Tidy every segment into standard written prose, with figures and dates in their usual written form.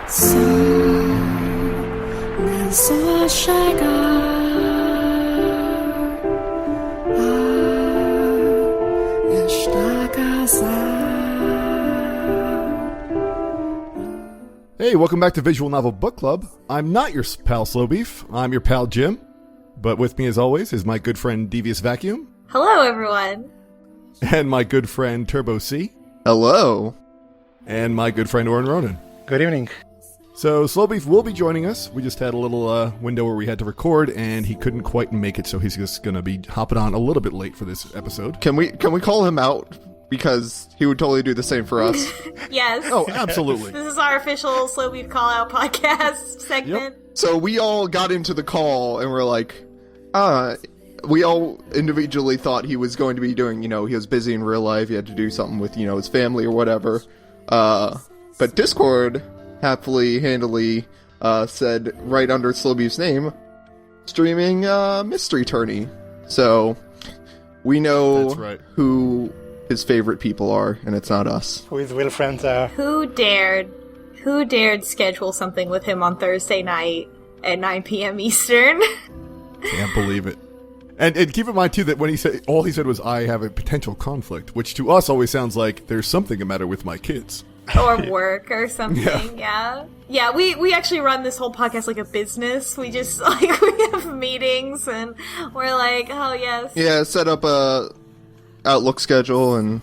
Hey, welcome back to Visual Novel Book Club. I'm not your pal Slowbeef. I'm your pal Jim. But with me as always is my good friend Devious Vacuum. Hello, everyone. And my good friend Turbo C. Hello. And my good friend Oren Ronan. Good evening. So Slowbeef will be joining us. We just had a little window where we had to record, and he couldn't quite make it, so he's just going to be hopping on a little bit late for this episode. Can we call him out? Because he would totally do the same for us. Yes. Oh, absolutely. This is our official Slow Beef Call Out podcast segment. Yep. So we all got into the call, and we're like, we all individually thought he was going to be doing, he was busy in real life, he had to do something with, his family or whatever. But Discord happily, handily said right under Slowbeef's name, streaming Mystery Tourney. So we know That's right. who his favorite people are, and it's not us. Who his real friends are. Who dared schedule something with him on Thursday night at 9 p.m. Eastern? Can't believe it. And keep in mind, too, that when he said, all he said was, I have a potential conflict, which to us always sounds like there's something the matter with my kids. Or work or something, yeah. Yeah, we actually run this whole podcast like a business. We just, we have meetings, and we're like, oh, yes. Yeah, set up a Outlook schedule and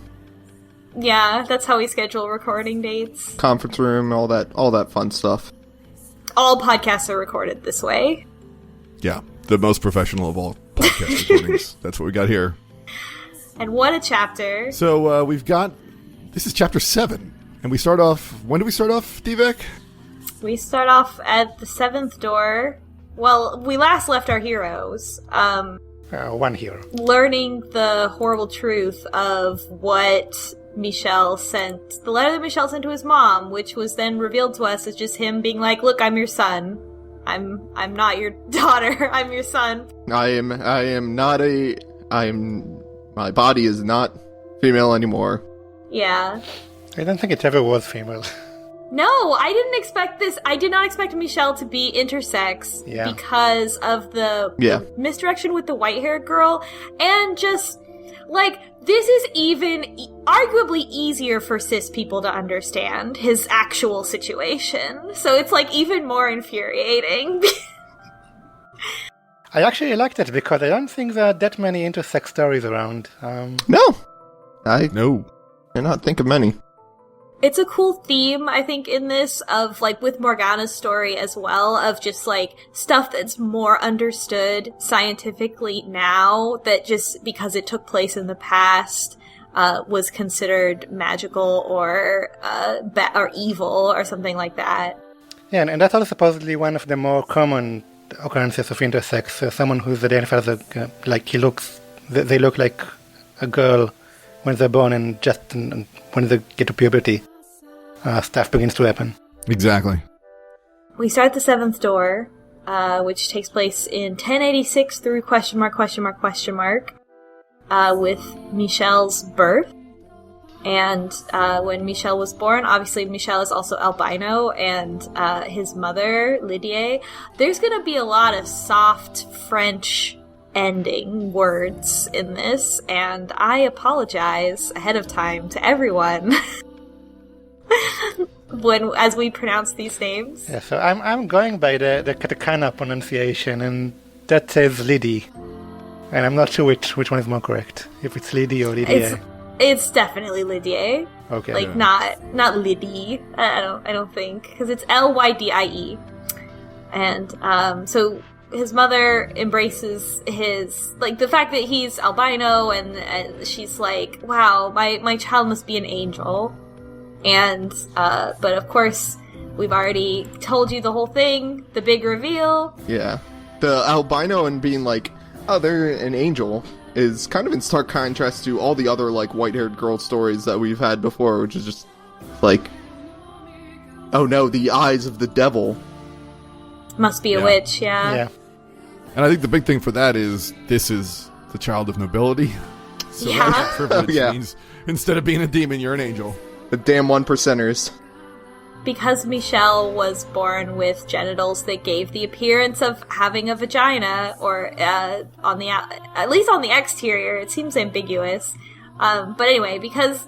yeah, that's how we schedule recording dates. conference room, all that fun stuff. All podcasts are recorded this way. Yeah, the most professional of all podcast recordings. That's what we got here. And what a chapter. So this is chapter 7. And we start off, when do we start off, Devek? We start off at the 7th door. Well, we last left our heroes. One hero. Learning the horrible truth of what Michel sent, the letter that Michel sent to his mom, which was then revealed to us as just him being like, look, I'm your son. I'm not your daughter. I'm your son. My body is not female anymore. Yeah. I don't think it ever was female. No, I didn't expect this. I did not expect Michel to be intersex because of the misdirection with the white-haired girl. And just, this is even arguably easier for cis people to understand his actual situation. So it's, even more infuriating. I actually liked it because I don't think there are that many intersex stories around. No. I cannot think of many. It's a cool theme, I think, in this, of, with Morgana's story as well, of just, stuff that's more understood scientifically now, that just because it took place in the past, was considered magical or evil or something like that. Yeah, and that's also supposedly one of the more common occurrences of intersex. Someone who's identified as they look like a girl when they're born, and just when they get to puberty, stuff begins to happen. Exactly. We start the 7th door, which takes place in 1086 through ? With Michel's birth. And when Michel was born, obviously Michel is also albino, and his mother, Lydia, there's going to be a lot of soft French ending words in this, and I apologize ahead of time to everyone as we pronounce these names. Yeah, so I'm going by the katakana pronunciation, and that says Lydie, and I'm not sure which one is more correct, if it's Lydie or Lydia. It's definitely Lydia. Okay. Not Lydie. I don't think, because it's Lydie. And so his mother embraces his, the fact that he's albino, and she's like, wow, my child must be an angel. And, but of course, we've already told you the whole thing, the big reveal. Yeah. The albino and being like, oh, they're an angel, is kind of in stark contrast to all the other, white-haired girl stories that we've had before, which is just, oh no, the eyes of the devil. Must be a witch, Yeah. And I think the big thing for that is, this is the child of nobility. So that privilege means, instead of being a demon, you're an angel. The damn 1%ers. because Michel was born with genitals that gave the appearance of having a vagina, or at least on the exterior, it seems ambiguous. But anyway, because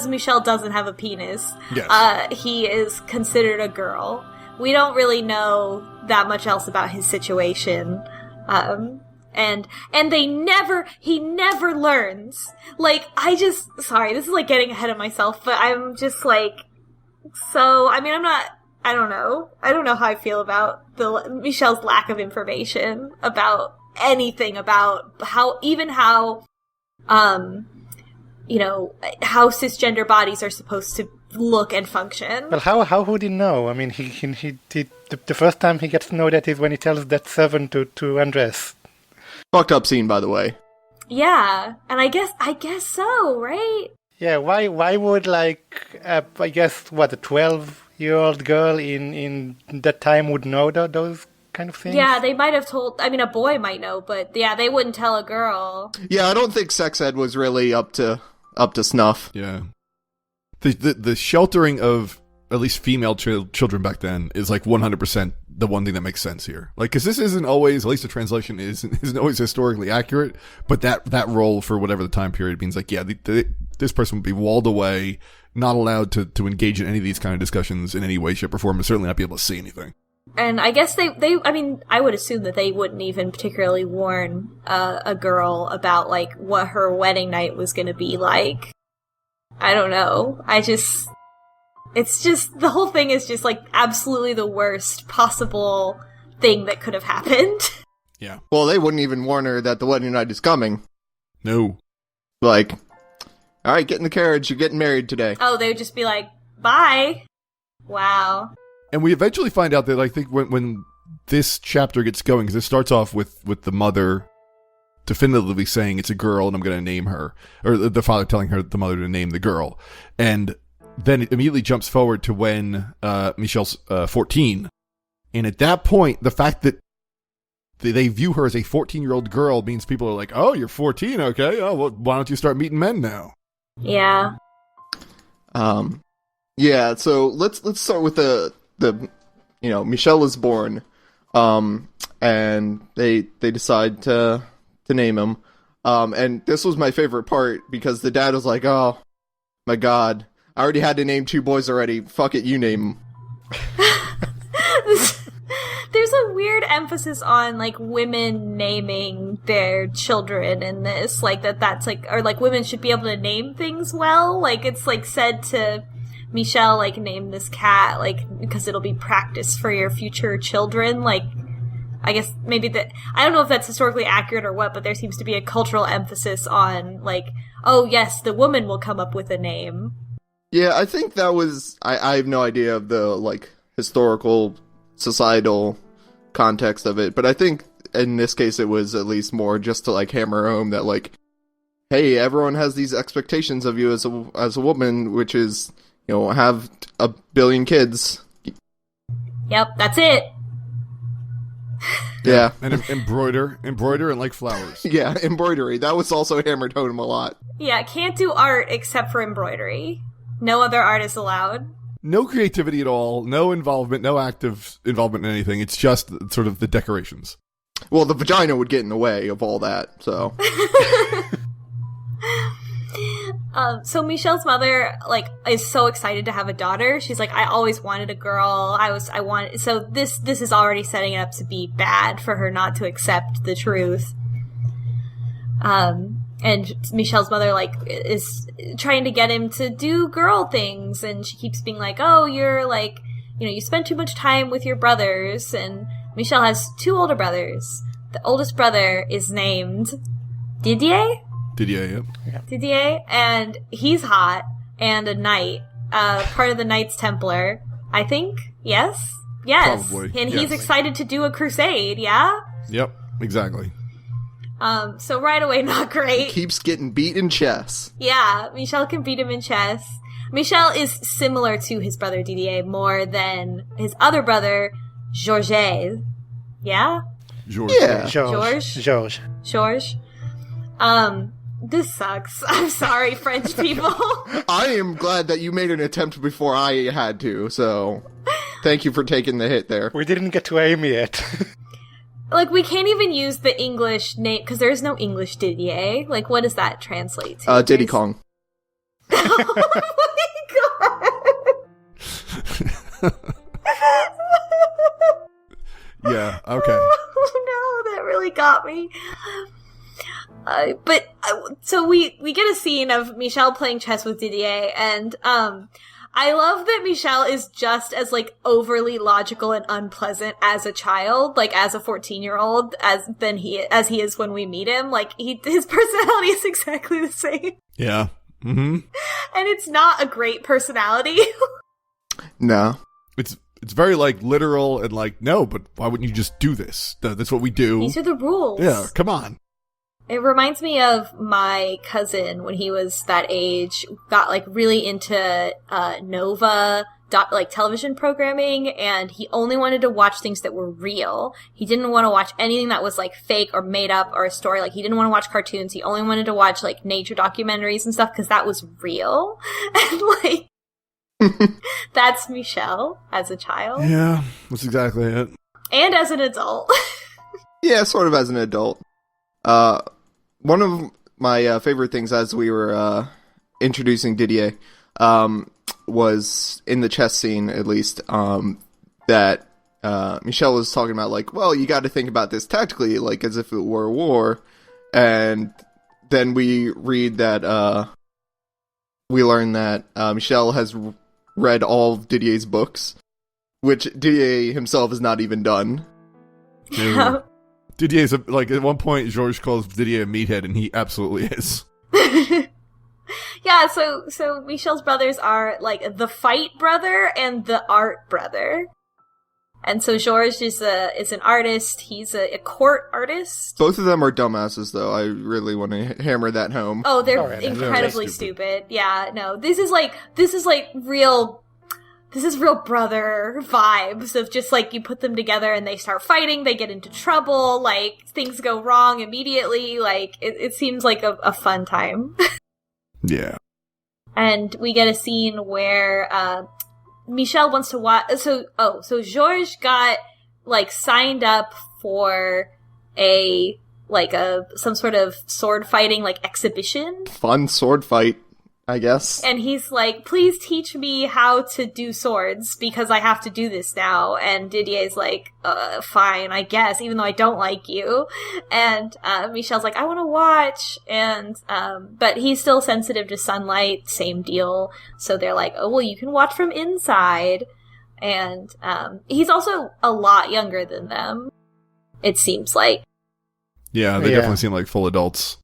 Michel doesn't have a penis, Yes. He is considered a girl. We don't really know that much else about his situation. And he never learns. Like, sorry, this is like getting ahead of myself, but I'm just like, so, I mean, I don't know how I feel about Michel's lack of information about anything about how cisgender bodies are supposed to look and function. Well, how would he know? I mean, he the first time he gets to know that is when he tells that servant to undress. Fucked up scene, by the way. Yeah, and I guess so, right? Yeah, why would, like, I guess, what, a 12-year-old girl in that time would know those kind of things? Yeah, they might have told, I mean, a boy might know, but yeah, they wouldn't tell a girl. Yeah, I don't think sex ed was really up to snuff. Yeah. The sheltering of at least female children back then is like 100% the one thing that makes sense here. Like, because this isn't always, at least the translation isn't always historically accurate, but that role for whatever the time period means, like, yeah, this person would be walled away, not allowed to engage in any of these kind of discussions in any way, shape, or form, and certainly not be able to see anything. And I guess I mean, I would assume that they wouldn't even particularly warn a girl about, like, what her wedding night was going to be like. I don't know. It's just, the whole thing is just, like, absolutely the worst possible thing that could have happened. Yeah. Well, they wouldn't even warn her that the wedding night is coming. No. Like, alright, get in the carriage, you're getting married today. Oh, they would just be like, bye. Wow. And we eventually find out that, I think, when this chapter gets going, because it starts off with the mother definitively saying it's a girl and I'm going to name her, or the father telling the mother to name the girl. And then it immediately jumps forward to when Michel's 14. And at that point, the fact that they view her as a 14-year-old girl means people are like, oh, you're 14, okay. Oh, well, why don't you start meeting men now? Yeah. Yeah, so let's start with the Michel is born, and they decide to name him. And this was my favorite part because the dad was like, oh my god, I already had to name 2 boys already. Fuck it, you name them. There's a weird emphasis on, like, women naming their children in this, like, that's, like, or, like, women should be able to name things well. Like, it's, like, said to Michel, like, name this cat, like, because it'll be practice for your future children. Like, I guess maybe I don't know if that's historically accurate or what, but there seems to be a cultural emphasis on, like, oh, yes, the woman will come up with a name. Yeah, I think that was, I have no idea of the, like, historical, societal context of it, but I think in this case it was at least more just to, like, hammer home that, like, hey, everyone has these expectations of you as a woman, which is, have a billion kids. Yep, that's it. Yeah. And embroider and like flowers. Yeah, embroidery. That was also hammered home a lot. Yeah, can't do art except for embroidery. No other art is allowed. No creativity at all, no involvement, no active involvement in anything. It's just sort of the decorations. Well, the vagina would get in the way of all that, so. So Michel's mother, like, is so excited to have a daughter. She's like, I always wanted a girl. So this is already setting it up to be bad for her not to accept the truth. And Michel's mother, like, is trying to get him to do girl things, and she keeps being like, oh, you're, like, you spend too much time with your brothers, and Michel has 2 older brothers. The oldest brother is named Didier? Didier, yeah. Didier, and he's hot, and a knight, part of the Knights Templar, I think? Yes? Yes. Probably, and yes. he's excited to do a crusade, yeah? Yep, exactly. So right away, not great. Keeps getting beat in chess. Yeah, Michel can beat him in chess. Michel is similar to his brother Didier more than his other brother, Georges. Yeah? Georges. Yeah. Georges. This sucks. I'm sorry, French people. I am glad that you made an attempt before I had to, so thank you for taking the hit there. We didn't get to Aime yet. Like, we can't even use the English name, because there's no English Didier. Like, what does that translate to? Diddy Kong. Oh my god! Yeah, okay. Oh no, that really got me. So we get a scene of Michel playing chess with Didier, and I love that Michel is just as, like, overly logical and unpleasant as a child, like, as a 14-year-old, as he is when we meet him. Like, his personality is exactly the same. Yeah. Mm-hmm. And it's not a great personality. No. It's very, like, literal and, like, no, but why wouldn't you just do this? That's what we do. These are the rules. Yeah, come on. It reminds me of my cousin when he was that age, got, like, really into Nova, like, television programming, and he only wanted to watch things that were real. He didn't want to watch anything that was, like, fake or made up or a story. Like, he didn't want to watch cartoons. He only wanted to watch, like, nature documentaries and stuff because that was real. And, like, that's Michel as a child. Yeah, that's exactly it. And as an adult. Yeah, sort of as an adult. One of my favorite things as we were introducing Didier was in the chess scene, at least, that Michel was talking about, like, well, you got to think about this tactically, like, as if it were a war. And then we read that we learn that Michel has read all of Didier's books, which Didier himself has not even done. Yeah. Didier's, like, at one point, Georges calls Didier a meathead, and he absolutely is. Yeah, so Michel's brothers are, like, the fight brother and the art brother. And so Georges is an artist, he's a court artist. Both of them are dumbasses, though. I really want to hammer that home. Oh, they're Alright, incredibly stupid. Yeah, no, this is real brother vibes of just, like, you put them together and they start fighting, they get into trouble, like, things go wrong immediately, like, it seems like a fun time. Yeah. And we get a scene where, Michel wants to watch, so Georges got, like, signed up for some sort of sword fighting, like, exhibition. Fun sword fight, I guess. And he's like, please teach me how to do swords, because I have to do this now. And Didier's like, fine, I guess, even though I don't like you. And Michel's like, I want to watch. And but he's still sensitive to sunlight, same deal. So they're like, oh, well, you can watch from inside. And he's also a lot younger than them, it seems like. Yeah, they definitely seem like full adults.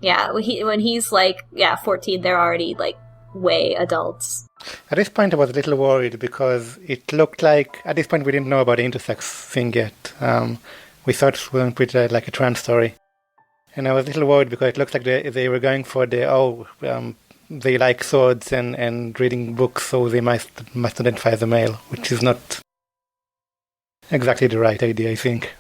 Yeah, when he's, like, 14, they're already, like, way adults. At this point, I was a little worried because it looked like, at this point, we didn't know about the intersex thing yet. We thought it was going to be like a trans story. And I was a little worried because it looked like they were going for they like swords and reading books, so they must identify as a male, which is not exactly the right idea, I think.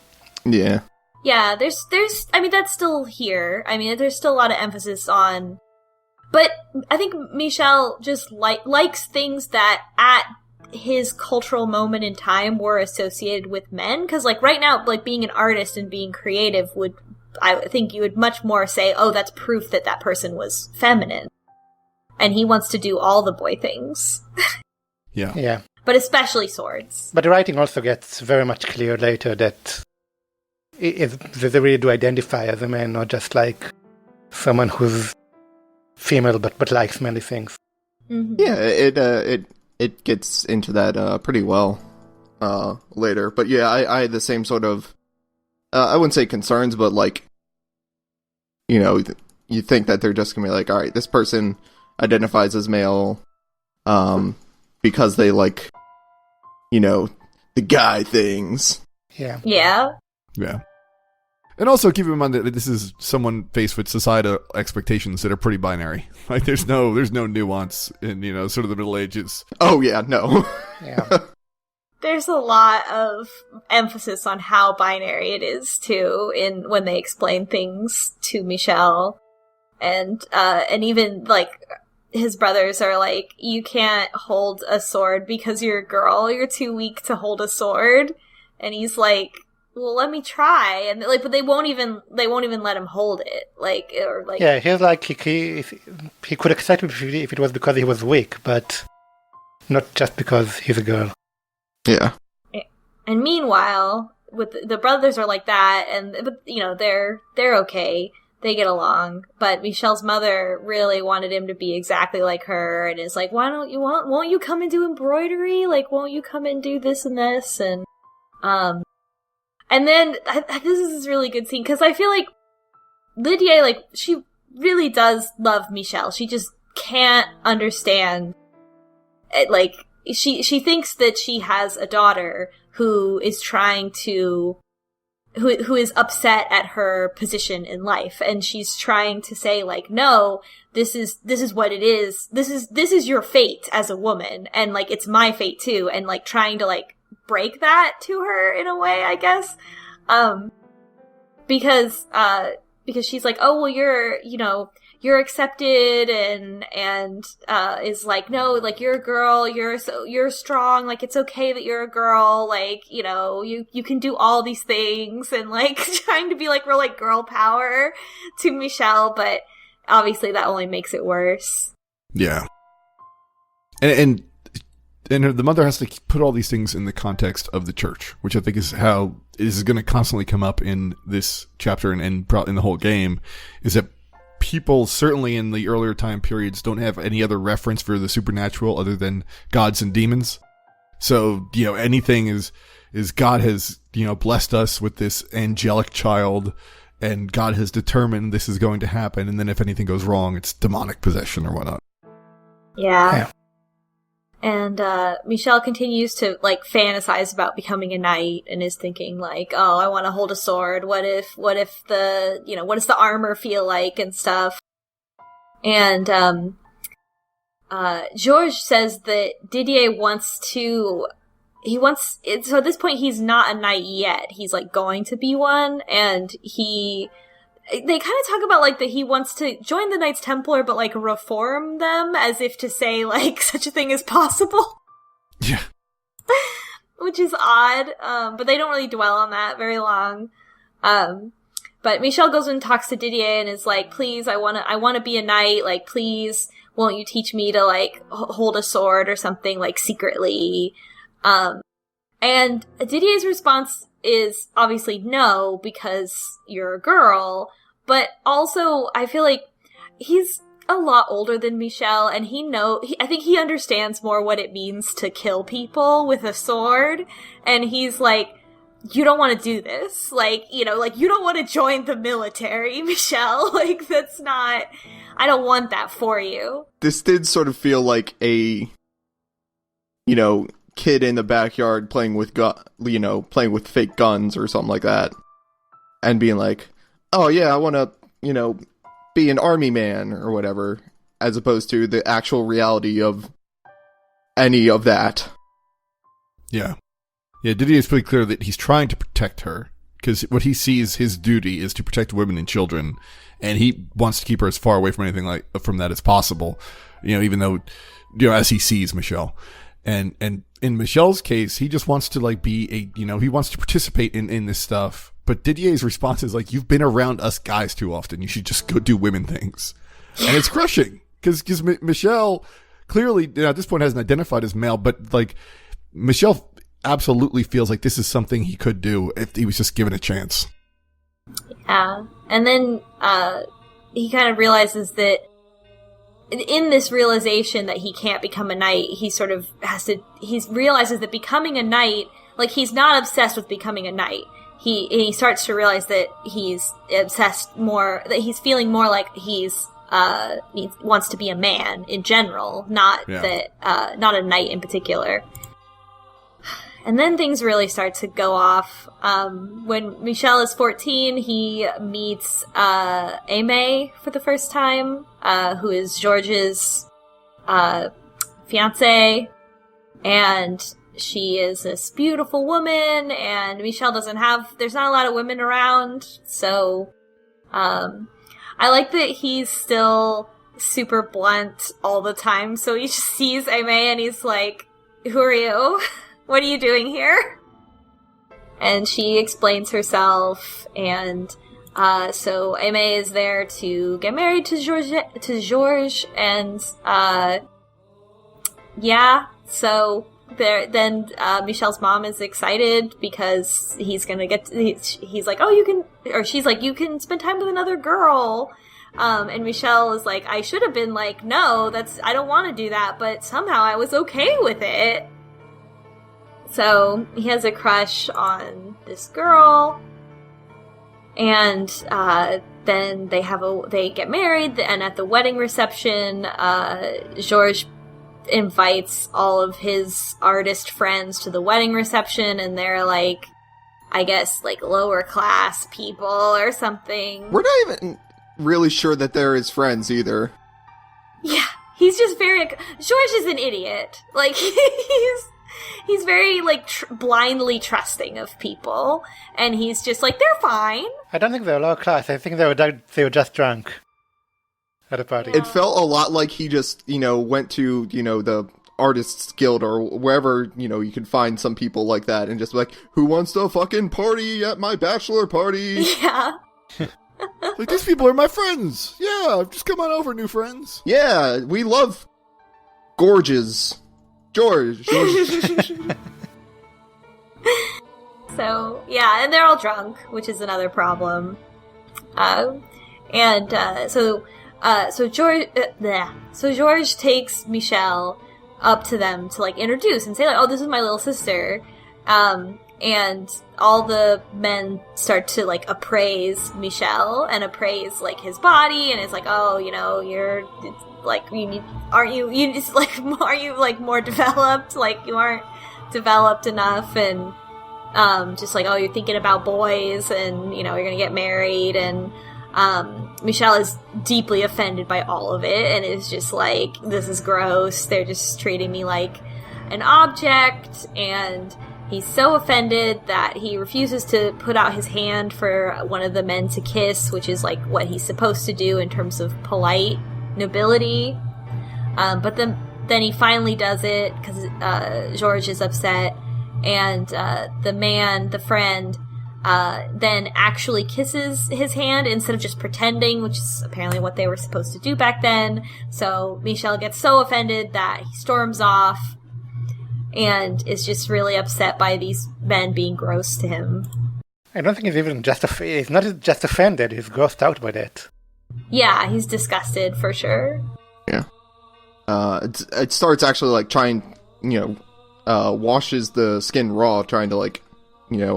Yeah. Yeah, there's, I mean, that's still here. I mean, there's still a lot of emphasis on, but I think Michel just likes things that at his cultural moment in time were associated with men. Cause, like, right now, like, being an artist and being creative I think you would much more say, oh, that's proof that that person was feminine. And he wants to do all the boy things. Yeah. Yeah. But especially swords. But the writing also gets very much clear later that they really do identify as a man, not just like someone who's female but likes many things. Mm-hmm. Yeah, it gets into that pretty well later. But yeah, I had the same sort of I wouldn't say concerns, but, like, you know, you think that they're just gonna be like, all right, this person identifies as male because they like, you know, the guy things. Yeah. Yeah. Yeah. And also keep in mind that this is someone faced with societal expectations that are pretty binary. Like, there's no nuance in, you know, sort of the Middle Ages. Oh yeah, no. Yeah. There's a lot of emphasis on how binary it is, too, when they explain things to Michel. And even, like, his brothers are like, you can't hold a sword because you're a girl, you're too weak to hold a sword. And he's like, well, let me try. And, like, but they won't even let him hold it. Like, or like... Yeah, he's like, he could accept it if it was because he was weak, but not just because he's a girl. Yeah. And meanwhile, with the brothers are like that, but you know, they're okay. They get along. But Michel's mother really wanted him to be exactly like her, and is like, won't you come and do embroidery? Like, won't you come and do this and this? And then this is this really good scene, because I feel like Lydia, like, she really does love Michel. She just can't understand it. Like, she thinks that she has a daughter who is trying to, who is upset at her position in life, and she's trying to say, like, no, this is what it is. This is your fate as a woman, and, like, it's my fate too, and, like, trying to, like, break that to her in a way, I guess. Because she's like, oh, well, you're accepted, and is like, no, like, you're a girl, you're strong, like, it's okay that you're a girl, like, you know, you can do all these things, and, like, trying to be, like, real, like, girl power to Michel, but obviously that only makes it worse. Yeah. And the mother has to put all these things in the context of the church, which I think is how is going to constantly come up in this chapter and in the whole game, is that people, certainly in the earlier time periods, don't have any other reference for the supernatural other than gods and demons. So, you know, anything is God has, you know, blessed us with this angelic child, and God has determined this is going to happen, and then if anything goes wrong, it's demonic possession or whatnot. Yeah. And Michel continues to, like, fantasize about becoming a knight, and is thinking, like, oh, I want to hold a sword. What if the, you know, what does the armor feel like and stuff? And Georges says that Didier so at this point he's not a knight yet. He's, like, going to be one, and they kind of talk about, like, that he wants to join the Knights Templar, but, like, reform them, as if to say, like, such a thing is possible. Yeah. Which is odd, but they don't really dwell on that very long. But Michel goes and talks to Didier and is like, please, I wanna be a knight, like, please, won't you teach me to, like, hold a sword or something, like, secretly? And Didier's response is obviously no, because you're a girl, but also I feel like he's a lot older than Michel, and I think he understands more what it means to kill people with a sword, and he's like, you don't want to do this, like, you know, like, you don't want to join the military, Michel, like, that's not, I don't want that for you. This did sort of feel like a, you know, kid in the backyard playing with fake guns or something like that, and being like, oh yeah, I want to, you know, be an army man or whatever, as opposed to the actual reality of any of that. Yeah, Didier is pretty clear that he's trying to protect her, because what he sees his duty is to protect women and children, and he wants to keep her as far away from anything from that as possible, you know, even though, you know, as he sees Michel. And in Michel's case, he just wants to, like, be he wants to participate in this stuff. But Didier's response is like, you've been around us guys too often. You should just go do women things. And it's crushing, because Michel clearly, you know, at this point hasn't identified as male, but, like, Michel absolutely feels like this is something he could do if he was just given a chance. Yeah. And then he kind of realizes that in this realization that he can't become a knight, he sort of he realizes that becoming a knight, like, he's not obsessed with becoming a knight. He starts to realize that he's obsessed more, that he's feeling more like he wants to be a man in general, not a knight in particular. And then things really start to go off. When Michel is 14, he meets Aime for the first time, who is Georges' fiancée, and she is this beautiful woman, and Michel there's not a lot of women around, so I I like that he's still super blunt all the time, so he just sees Aime and he's like, who are you? What are you doing here? And she explains herself, and so Aime is there to get married to Georges, and so then Michel's mom is excited because he's gonna he's like, she's like, you can spend time with another girl. And Michel is like, I should have been like, no, I don't want to do that, but somehow I was okay with it. So he has a crush on this girl, and then they get married, and at the wedding reception, Georges invites all of his artist friends to the wedding reception, and they're like, I guess, like lower class people or something. We're not even really sure that they're his friends either. Yeah, he's just Georges is an idiot. Like, he's very, like, blindly trusting of people, and he's just like, they're fine. I don't think they were low class. I think they were just drunk at a party. It felt a lot like he just, went to, the Artists Guild or wherever, you could find some people like that and just be like, who wants to fucking party at my bachelor party? Yeah. Like, these people are my friends. Yeah, just come on over, new friends. Yeah, we love gorges. George. So, yeah, and they're all drunk, which is another problem. So George takes Michel up to them to, like, introduce and say, like, oh, this is my little sister. And all the men start to, like, appraise Michel and appraise, like, his body, and it's like, oh, you're, like, are you, like, more developed? Like, you aren't developed enough, and, just like, oh, you're thinking about boys, and, you're gonna get married, and, Michel is deeply offended by all of it, and is just like, this is gross, they're just treating me like an object, and he's so offended that he refuses to put out his hand for one of the men to kiss, which is, like, what he's supposed to do in terms of polite nobility. But then he finally does it because Georges is upset, and the friend, then actually kisses his hand instead of just pretending, which is apparently what they were supposed to do back then. So Michel gets so offended that he storms off and is just really upset by these men being gross to him. I don't think he's even he's not just offended, he's grossed out by that. Yeah, he's disgusted for sure. Yeah. It starts actually, like, trying, washes the skin raw, trying to, like,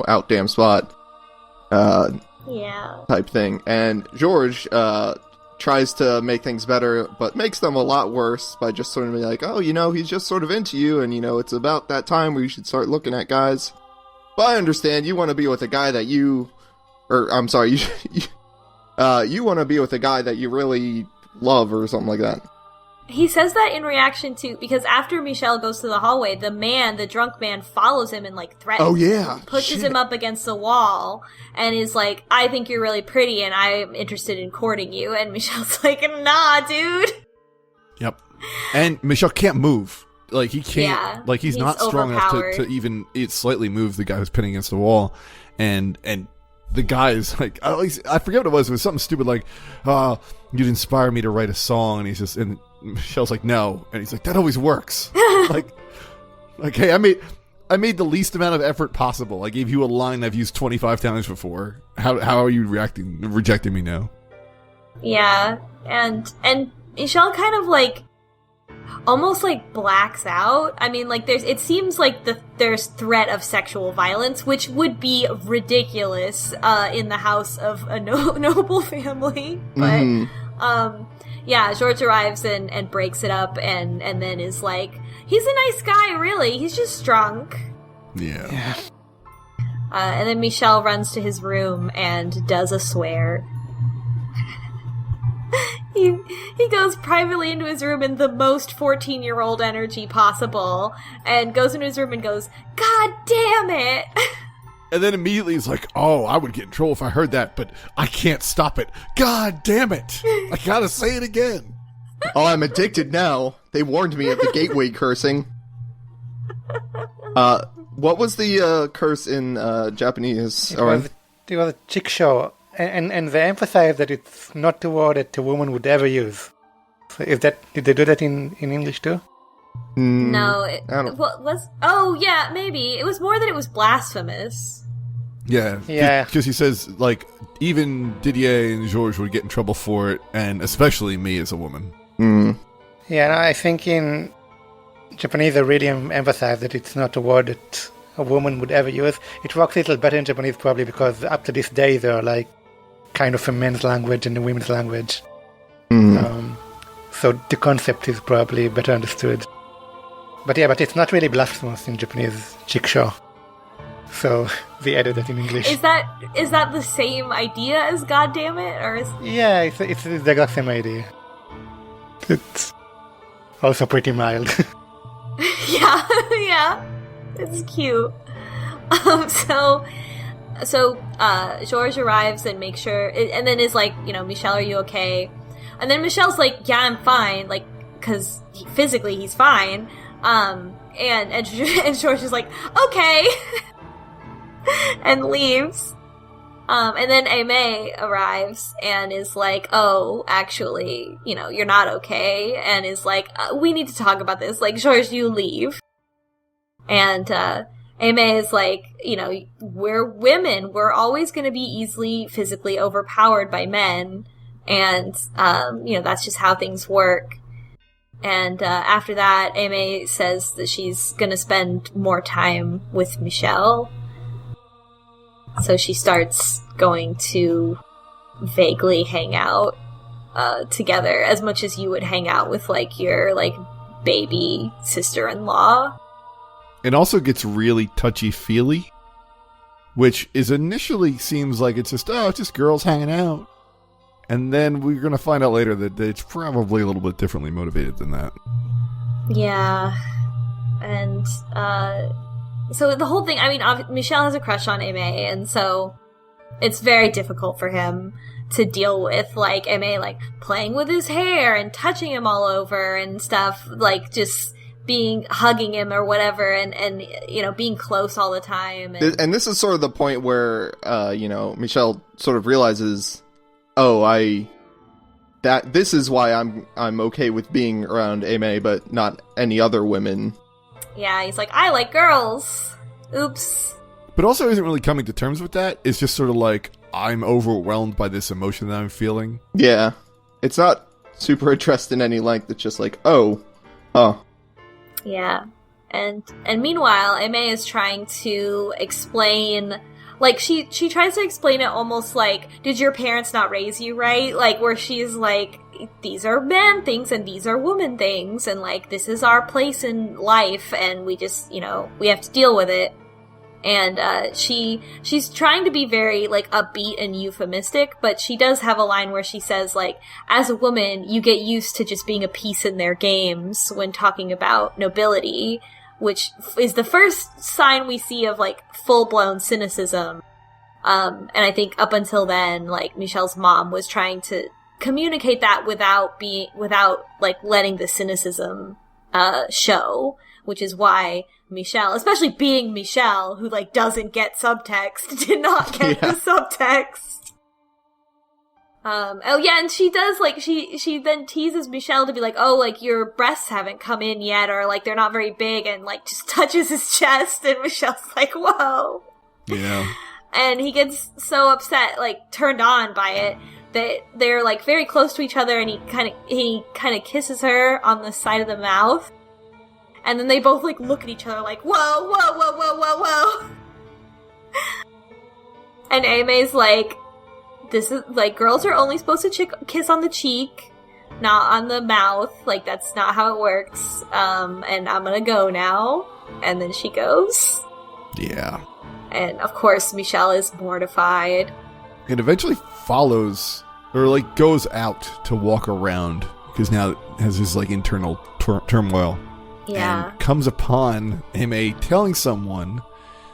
out damn spot. Yeah. Type thing. And George, tries to make things better, but makes them a lot worse by just sort of being like, oh, he's just sort of into you, and, it's about that time where you should start looking at guys. But I understand, you want to be with a guy that you want to be with a guy that you really love or something like that. He says that in reaction to, because after Michel goes to the hallway, the drunk man follows him and, like, threatens Oh, yeah. him, pushes him up against the wall, and is like, I think you're really pretty, and I'm interested in courting you. And Michel's like, nah, dude. Yep. And Michel can't move. Like, he can't, he's not strong enough to even slightly move the guy who's pinning against the wall. And the guy is like, I forget what it was something stupid like, you'd inspire me to write a song, and Michel's like, no, and he's like, that always works. like, hey, I made the least amount of effort possible. I gave you a line I've used 25 times before. How are you rejecting me now? Yeah, and Michel kind of, like, almost, like, blacks out. I mean, like, it seems like there's threat of sexual violence, which would be ridiculous in the house of a noble family. But, yeah, George arrives and breaks it up, and then is like, he's a nice guy, really. He's just drunk. Yeah. And then Michel runs to his room and does a swear. He goes privately into his room in the most 14-year-old energy possible, and goes into his room and goes, God damn it! And then immediately he's like, oh, I would get in trouble if I heard that, but I can't stop it. God damn it. I gotta say it again. Oh, I'm addicted now. They warned me of the gateway cursing. What was the curse in Japanese? It was a chickshaw, and they emphasize that it's not a word that a woman would ever use. So did they do that in English too? No, oh yeah, maybe. It was more that it was blasphemous. Yeah. Because he says, like, even Didier and Georges would get in trouble for it, and especially me as a woman. Yeah, and I think in Japanese they really emphasize that it's not a word that a woman would ever use. It works a little better in Japanese probably because up to this day they're like kind of a men's language and a women's language. So the concept is probably better understood. But it's not really blasphemous in Japanese, chickshaw. So they added that in English. Is that the same idea as goddammit, or is? Yeah, it's the exact same idea. It's also pretty mild. yeah, it's cute. So Georges arrives and makes sure, and then is like, Michel, are you okay? And then Michel's like, yeah, I'm fine, like, because physically he's fine. And Georges is like, okay, and leaves. And then Aime arrives and is like, oh, actually, you're not okay. And is like, we need to talk about this. Like, Georges, you leave. And, Aime is like, we're women. We're always going to be easily physically overpowered by men. And, that's just how things work. And, after that, Aime says that she's going to spend more time with Michel. So she starts going to vaguely hang out together as much as you would hang out with, like, your, like, baby sister-in-law. It also gets really touchy-feely, which is initially seems like it's just girls hanging out. And then we're going to find out later that it's probably a little bit differently motivated than that. Yeah. And, so the whole thing, I mean, Michel has a crush on Aime, and so it's very difficult for him to deal with, like, Aime, like, playing with his hair and touching him all over and stuff, like, just hugging him or whatever, and being close all the time. And this is sort of the point where, Michel sort of realizes, this is why I'm okay with being around Aime, but not any other women. Yeah, he's like, I like girls. Oops. But also isn't really coming to terms with that. It's just sort of like, I'm overwhelmed by this emotion that I'm feeling. Yeah. It's not super addressed in any length. It's just like, Yeah. And meanwhile, Aime is trying to explain, like, she tries to explain it almost like, did your parents not raise you right? Like, where she's like, these are man things and these are woman things, and, like, this is our place in life, and we just, we have to deal with it. And she's trying to be very, like, upbeat and euphemistic, but she does have a line where she says, like, as a woman, you get used to just being a piece in their games when talking about nobility, which is the first sign we see of, like, full-blown cynicism. And I think up until then, like, Michel's mom was trying to communicate that without like letting the cynicism show, which is why Michel, especially being Michel, who, like, doesn't get subtext, did not get the subtext. And she does, like, she then teases Michel to be like, oh, like, your breasts haven't come in yet, or, like, they're not very big, and, like, just touches his chest, and Michel's like, whoa. Yeah. And he gets so upset, like, turned on by it, that they're, like, very close to each other, and he kind of kisses her on the side of the mouth. And then they both, like, look at each other like, whoa, whoa, whoa, whoa, whoa, whoa. And Aime's like, this is, like, girls are only supposed to kiss on the cheek, not on the mouth. Like, that's not how it works. And I'm gonna go now. And then she goes. Yeah. And, of course, Michel is mortified. It eventually follows, or, like, goes out to walk around, because now it has this, like, internal turmoil. Yeah. And comes upon Aime telling someone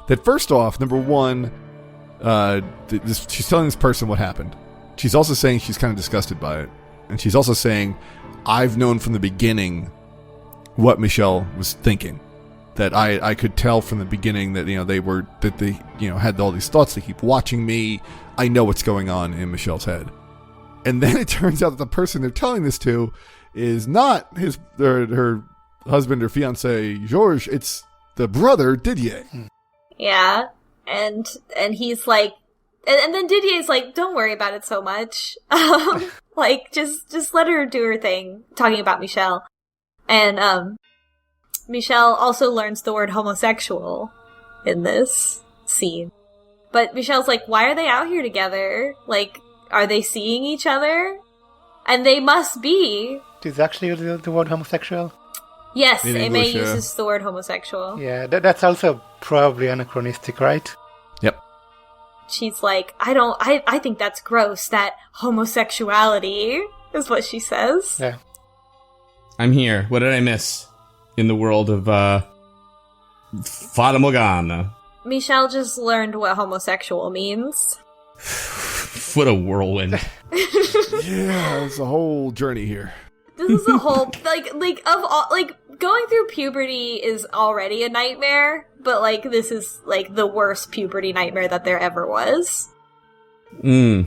that first off, number one, she's telling this person what happened. She's also saying she's kind of disgusted by it. And she's also saying, I've known from the beginning what Michel was thinking. That I could tell from the beginning that, they had all these thoughts. They keep watching me. I know what's going on in Michel's head. And then it turns out that the person they're telling this to is not her husband or fiance, Georges. It's the brother, Didier. Yeah. And he's like, and then Didier's like, don't worry about it so much. Like, just let her do her thing, talking about Michel. And, Michel also learns the word homosexual in this scene. But Michel's like, why are they out here together? Like, are they seeing each other? And they must be. Is actually the word homosexual? Yes, In Aime English, uses the word homosexual. Yeah, that's also probably anachronistic, right? Yep. She's like, I think that's gross, that homosexuality, is what she says. Yeah. I'm here. What did I miss in the world of Fata Morgana? Michel just learned what homosexual means. What a whirlwind. Yeah, it's a whole journey here. This is a whole, going through puberty is already a nightmare, but, this is, the worst puberty nightmare that there ever was. So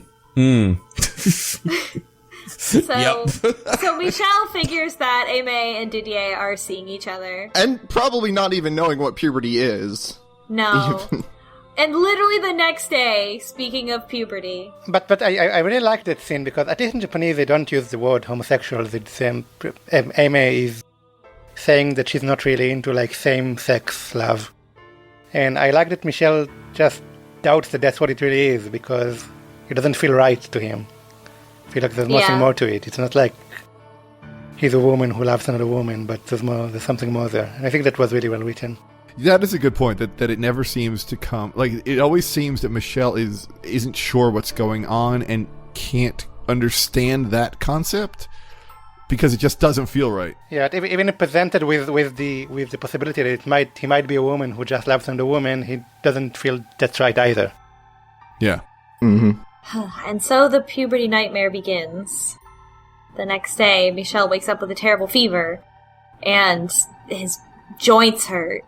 Michel figures that Aime and Didier are seeing each other. And probably not even knowing what puberty is. No. And literally the next day, speaking of puberty. But I really like that scene because at least in Japanese they don't use the word homosexual. Aime is saying that she's not really into same-sex love. And I like that Michel just doubts that that's what it really is because it doesn't feel right to him. I feel like there's nothing more to it. It's not like he's a woman who loves another woman, but there's something more there. And I think that was really well written. That is a good point, that it never seems to come... it always seems that Michel isn't sure what's going on and can't understand that concept because it just doesn't feel right. Yeah, even if presented with the possibility that he might be a woman who just loves another woman, he doesn't feel that's right either. Yeah. Mm-hmm. And so the puberty nightmare begins. The next day, Michel wakes up with a terrible fever, and his joints hurt.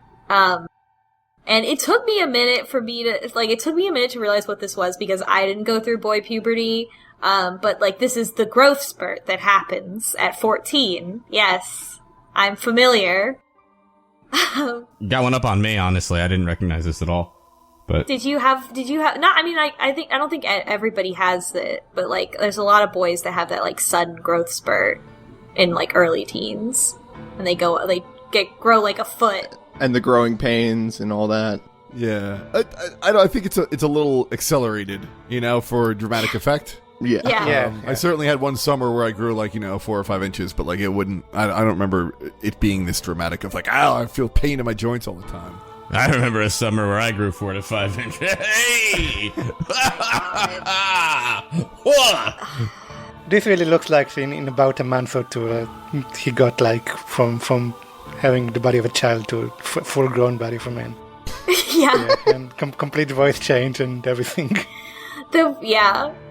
And it took me a minute to realize what this was because I didn't go through boy puberty. But this is the growth spurt that happens at 14. Yes, I'm familiar. Got one up on me, honestly. I didn't recognize this at all. But did you have, not, I mean, I don't think everybody has it, but there's a lot of boys that have that sudden growth spurt in early teens. And they grow like a foot. And the growing pains and all that. Yeah, I think it's a little accelerated, for dramatic effect. Yeah. I certainly had one summer where I grew 4 or 5 inches, but it wouldn't. I don't remember it being this dramatic of I feel pain in my joints all the time. I remember a summer where I grew 4 to 5 inches. Hey! This really looks like in about a month or two, he got from having the body of a child to full-grown body of a man. Yeah. And complete voice change and everything.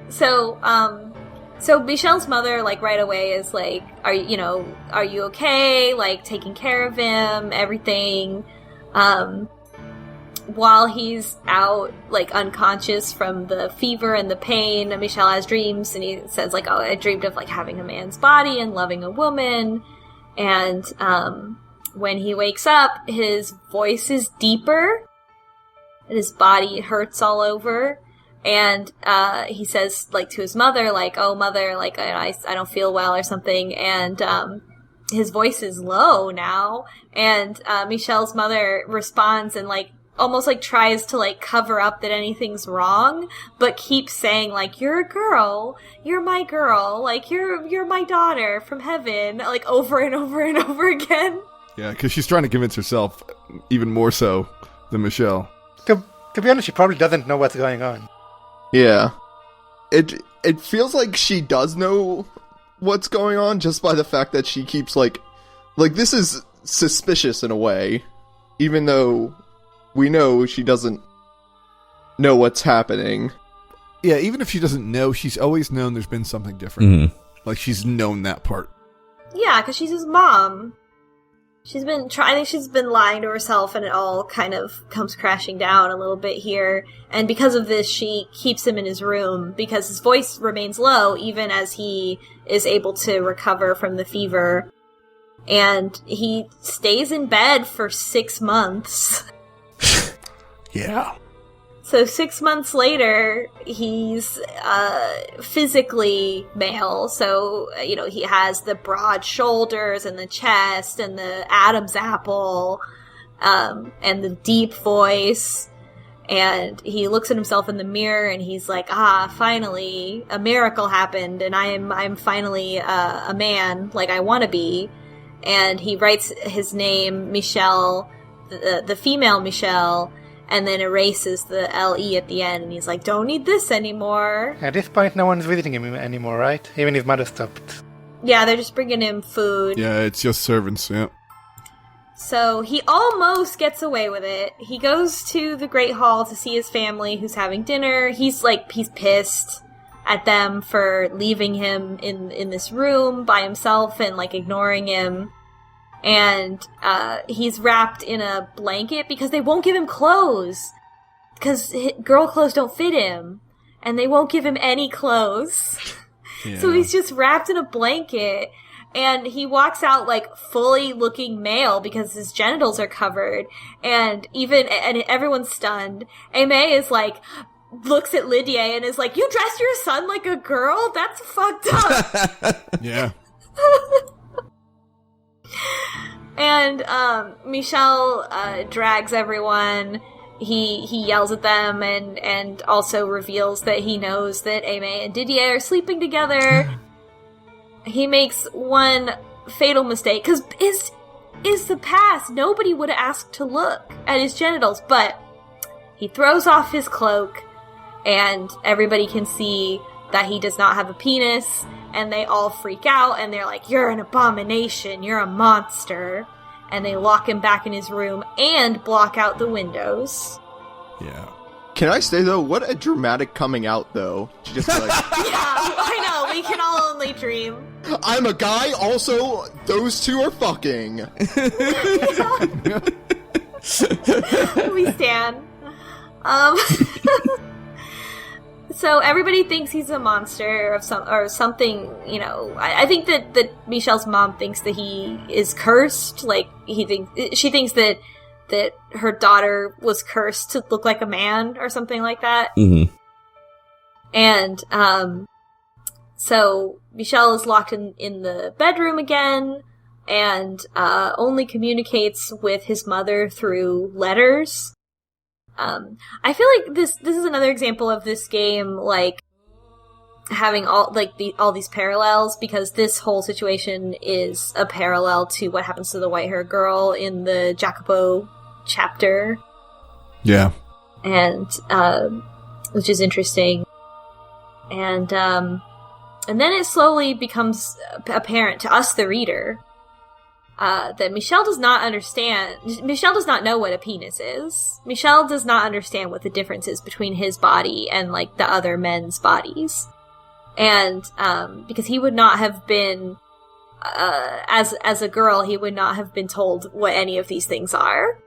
So Michel's mother, right away is are you okay? Taking care of him, everything. While he's out, unconscious from the fever and the pain, Michel has dreams, and he says, I dreamed of, having a man's body and loving a woman. And, when he wakes up, his voice is deeper, and his body hurts all over. And, he says, to his mother, oh, mother, I don't feel well or something. And, his voice is low now. And, Michel's mother responds and, almost, tries to, cover up that anything's wrong, but keeps saying, you're a girl, you're my girl, you're my daughter from heaven, over and over and over again. Yeah, because she's trying to convince herself even more so than Michel. To be honest, she probably doesn't know what's going on. Yeah. It feels like she does know what's going on just by the fact that she keeps this is suspicious in a way, even though we know she doesn't know what's happening. Yeah, even if she doesn't know, she's always known there's been something different. Like, she's known that part. Yeah, because she's his mom. I think she's been lying to herself, and it all kind of comes crashing down a little bit here. And because of this, she keeps him in his room, because his voice remains low, even as he is able to recover from the fever. And he stays in bed for 6 months. Yeah. So 6 months later, he's physically male. So, he has the broad shoulders and the chest and the Adam's apple and the deep voice. And he looks at himself in the mirror and he's like, finally, a miracle happened and I'm finally a man like I want to be. And he writes his name, Michel, the female Michel, and then erases the LE at the end, and he's like, don't need this anymore. At this point, no one's visiting him anymore, right? Even his mother stopped. Yeah, they're just bringing him food. Yeah, it's just servants, yeah. So he almost gets away with it. He goes to the Great Hall to see his family who's having dinner. He's pissed at them for leaving him in this room by himself and, ignoring him. And he's wrapped in a blanket because they won't give him clothes. Because girl clothes don't fit him. And they won't give him any clothes. Yeah. So he's just wrapped in a blanket. And he walks out, fully looking male because his genitals are covered. And everyone's stunned. Aime is looks at Lydia and is like, you dressed your son like a girl? That's fucked up. Yeah. And Michel drags everyone. He yells at them and also reveals that he knows that Aime and Didier are sleeping together. He makes one fatal mistake, because is the past. Nobody would have asked to look at his genitals, but he throws off his cloak and everybody can see that he does not have a penis. And they all freak out, and they're like, you're an abomination, you're a monster. And they lock him back in his room and block out the windows. Yeah. Can I say, though, what a dramatic coming out, though. To just be like, Yeah, I know, we can all only dream. I'm a guy, also, those two are fucking. We stand. So everybody thinks he's a monster or something, I think that Michel's mom thinks that he is cursed. She thinks that her daughter was cursed to look like a man or something like that. Mm-hmm. And, so Michel is locked in the bedroom again and, only communicates with his mother through letters. I feel like this is another example of this game, having all these parallels, because this whole situation is a parallel to what happens to the white-haired girl in the Jacopo chapter. Yeah. And, which is interesting. And then it slowly becomes apparent to us, the reader, that Michel does not understand. Michel does not know what a penis is. Michel does not understand what the difference is between his body and, the other men's bodies. And, because he would not have been, as a girl, he would not have been told what any of these things are.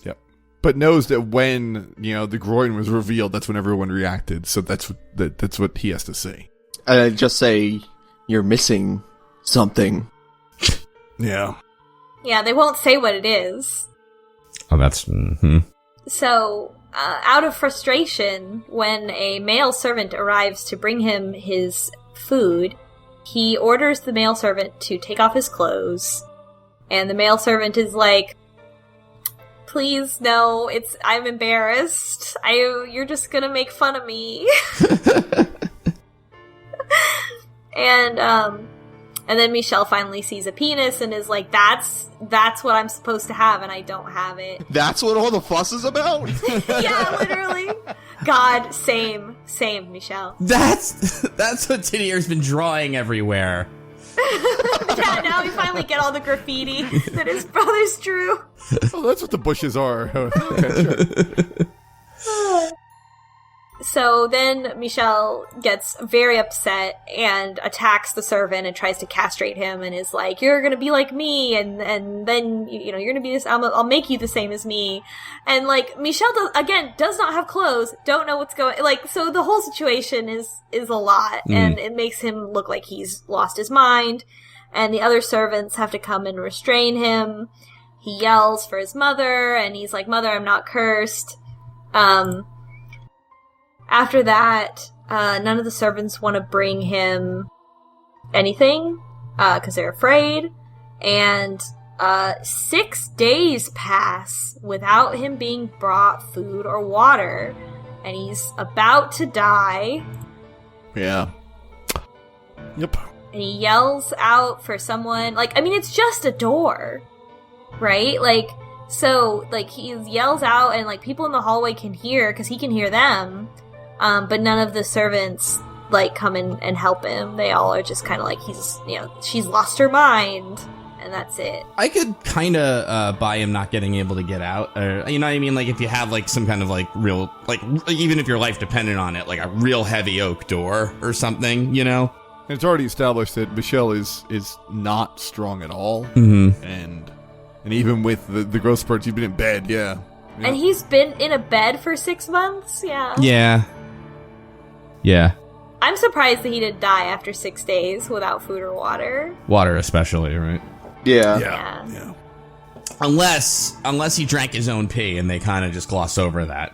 Yep. But knows that when, the groin was revealed, that's when everyone reacted. So that's what he has to say. Just say, you're missing something. Yeah. Yeah, they won't say what it is. Oh, that's... Mm-hmm. So, out of frustration, when a male servant arrives to bring him his food, he orders the male servant to take off his clothes. And the male servant is like, please, no, I'm embarrassed. You're just gonna make fun of me. And then Michel finally sees a penis and is like, that's what I'm supposed to have, and I don't have it. That's what all the fuss is about? Yeah, literally. God, same, Michel. That's what Didier's been drawing everywhere. Yeah, now we finally get all the graffiti that his brothers drew. Oh, that's what the bushes are. Okay, sure. So then Michel gets very upset and attacks the servant and tries to castrate him and is like, "You're gonna be like me, and then you're gonna be this. I'll make you the same as me." And like Michel does not have clothes, don't know what's going. Like, so the whole situation is a lot, and it makes him look like he's lost his mind. And the other servants have to come and restrain him. He yells for his mother, and he's like, "Mother, I'm not cursed." After that, none of the servants want to bring him anything, because they're afraid. And 6 days pass without him being brought food or water. And he's about to die. Yeah. Yep. And he yells out for someone. Like, I mean, it's just a door, right? Like, so, like, he yells out and, like, people in the hallway can hear, because he can hear them. But none of the servants, like, come in and help him. They all are just kind of like, she's lost her mind, and that's it. I could kind of buy him not getting able to get out. Or, you know what I mean? Like, if you have, like, some kind of, like, real, like, even if your life depended on it, like a real heavy oak door or something, you know? And it's already established that Michel is not strong at all. Mm-hmm. And even with the growth spurts, he's been in bed, yeah. And he's been in a bed for 6 months? Yeah. Yeah. Yeah. I'm surprised that he didn't die after 6 days without food or water. Water especially, right? Yeah. Unless he drank his own pee and they kind of just gloss over that.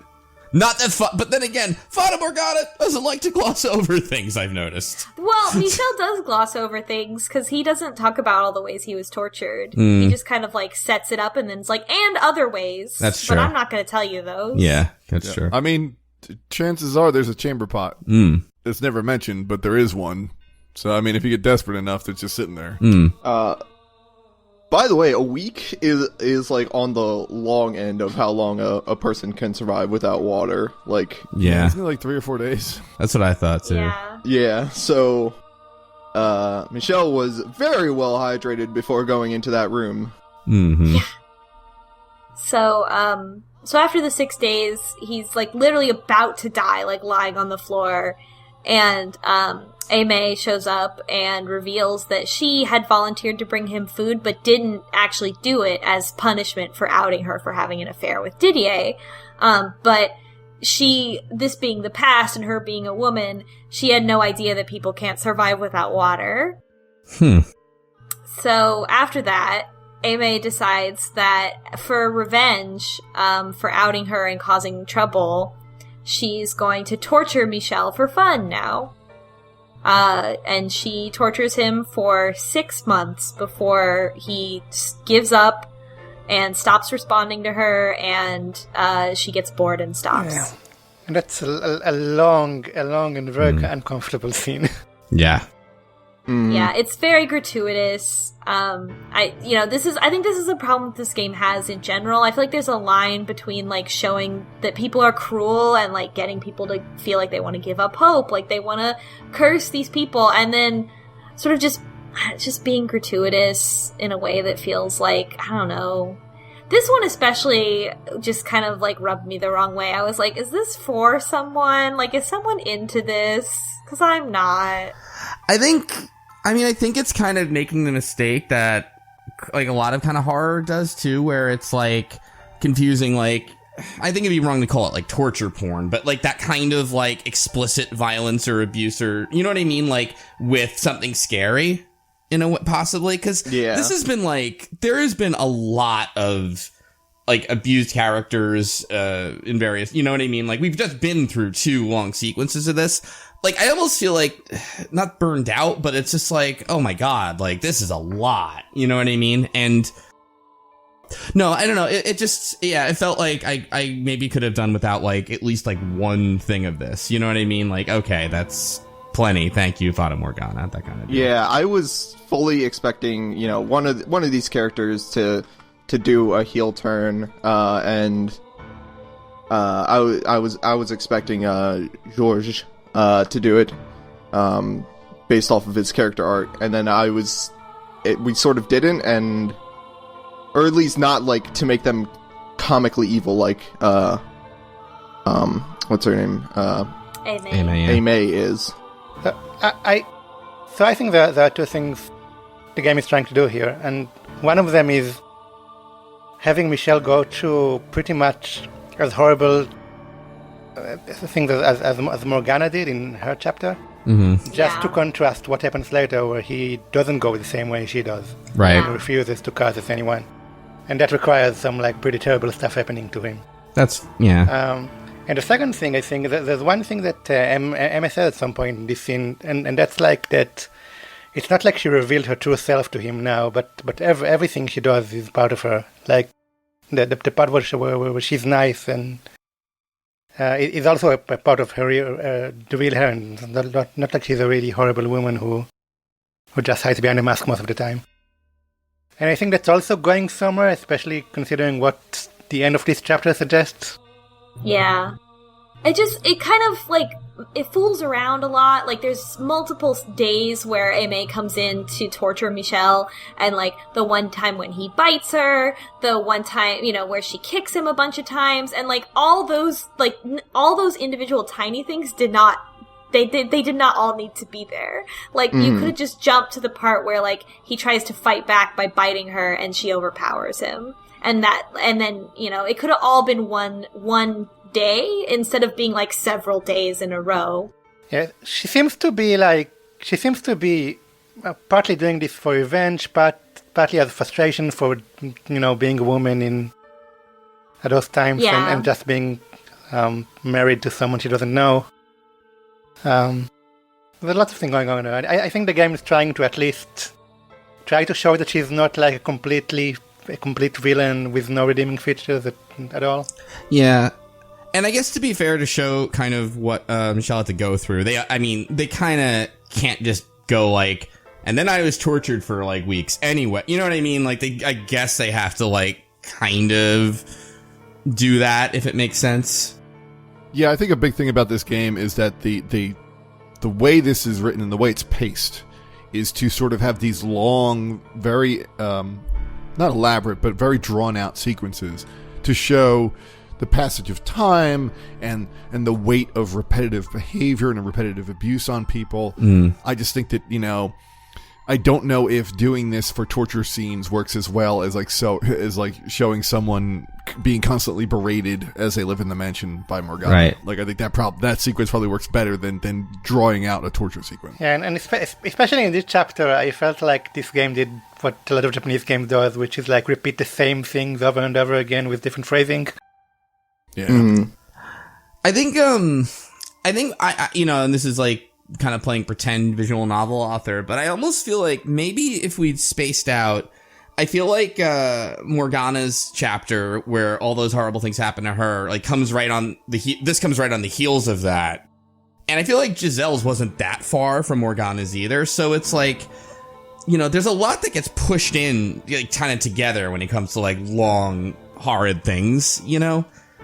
Not that but then again, Fata Morgana doesn't like to gloss over things, I've noticed. Well, Michel does gloss over things, because he doesn't talk about all the ways he was tortured. He just kind of, like, sets it up and then it's like, and other ways. That's true. But I'm not going to tell you those. Yeah, that's true. I mean, chances are there's a chamber pot. It's never mentioned, but there is one. So, I mean, if you get desperate enough, it's just sitting there. By the way, a week is like on the long end of how long a person can survive without water. Like, yeah. Isn't it like 3 or 4 days? That's what I thought, too. Yeah, so Michel was very well hydrated before going into that room. Mm-hmm. Yeah. So after the 6 days, he's, like, literally about to die, like, lying on the floor. And Aime shows up and reveals that she had volunteered to bring him food, but didn't actually do it as punishment for outing her for having an affair with Didier. But this being the past and her being a woman, she had no idea that people can't survive without water. So after that, Aime decides that for revenge, for outing her and causing trouble, she's going to torture Michel for fun now. And she tortures him for 6 months before he gives up and stops responding to her, and she gets bored and stops. Yeah. And that's a long and very uncomfortable scene. Yeah. Yeah, it's very gratuitous. I think this is a problem this game has in general. I feel like there's a line between, like, showing that people are cruel and, like, getting people to feel like they want to give up hope, like they want to curse these people, and then sort of just being gratuitous in a way that feels like, I don't know. This one especially just kind of, like, rubbed me the wrong way. I was like, is this for someone? Like, is someone into this? Because I'm not. I think it's kind of making the mistake that, like, a lot of kind of horror does too, where it's, like, confusing, like, I think it'd be wrong to call it, like, torture porn, but, like, that kind of, like, explicit violence or abuse, or, you know what I mean, like, with something scary, you know, possibly, because this has been, like, there has been a lot of, like, abused characters in various, you know what I mean, like, we've just been through 2 long sequences of this. Like, I almost feel like, not burned out, but it's just like, oh my god, like, this is a lot, you know what I mean? And, no, I don't know, it just, yeah, it felt like I maybe could have done without, like, at least, like, one thing of this, you know what I mean? Like, okay, that's plenty, thank you, Fata Morgana, that kind of deal. Yeah, I was fully expecting, you know, one of these characters to do a heel turn, and I was expecting Georges to do it, based off of his character arc, and then we sort of didn't, or at least not like to make them comically evil, like what's her name? Aime. Aime is. So I think there are two things the game is trying to do here, and one of them is having Michel go through pretty much as horrible things as Morgana did in her chapter, just to contrast what happens later, where he doesn't go the same way she does. Right. He refuses to curse anyone, and that requires some like pretty terrible stuff happening to him. That's, yeah. And the second thing, I think, there's one thing that Aime said at some point in this scene, and that's like that it's not like she revealed her true self to him now, but everything she does is part of her. Like, the part where she's nice and is also a part of her, the real her, and not like she's a really horrible woman who just hides behind a mask most of the time. And I think that's also going somewhere, especially considering what the end of this chapter suggests. Yeah. It kind of, like, it fools around a lot. Like, there's multiple days where Aime comes in to torture Michel, and, like, the one time when he bites her, the one time, where she kicks him a bunch of times, and, like, all those individual tiny things did not all need to be there. Like, you could have just jumped to the part where, like, he tries to fight back by biting her, and she overpowers him. And then, it could have all been one day instead of being like several days in a row. Yeah, she seems to be partly doing this for revenge, partly as frustration for, being a woman at those times, and just being married to someone she doesn't know. There's lots of things going on there. I think the game is trying to at least try to show that she's not like a complete villain with no redeeming features at all. Yeah. And I guess to be fair, to show kind of what Michel had to go through, they kind of can't just go like, and then I was tortured for like weeks anyway. You know what I mean? Like, I guess they have to like kind of do that, if it makes sense. Yeah, I think a big thing about this game is that the way this is written and the way it's paced is to sort of have these long, very not elaborate, but very drawn out sequences to show the passage of time and the weight of repetitive behavior and repetitive abuse on people. I just think that, I don't know if doing this for torture scenes works as well as showing someone being constantly berated as they live in the mansion by Morgana. Right. Like, I think that sequence probably works better than drawing out a torture sequence. Yeah, and especially in this chapter, I felt like this game did what a lot of Japanese games does, which is like repeat the same things over and over again with different phrasing. Yeah. I think I and this is like kind of playing pretend visual novel author, but I almost feel like maybe if we'd spaced out, I feel like Morgana's chapter where all those horrible things happen to her, like, comes right on the heels of that. And I feel like Giselle's wasn't that far from Morgana's either, so it's like, there's a lot that gets pushed in, like, kind of together when it comes to like long, horrid things,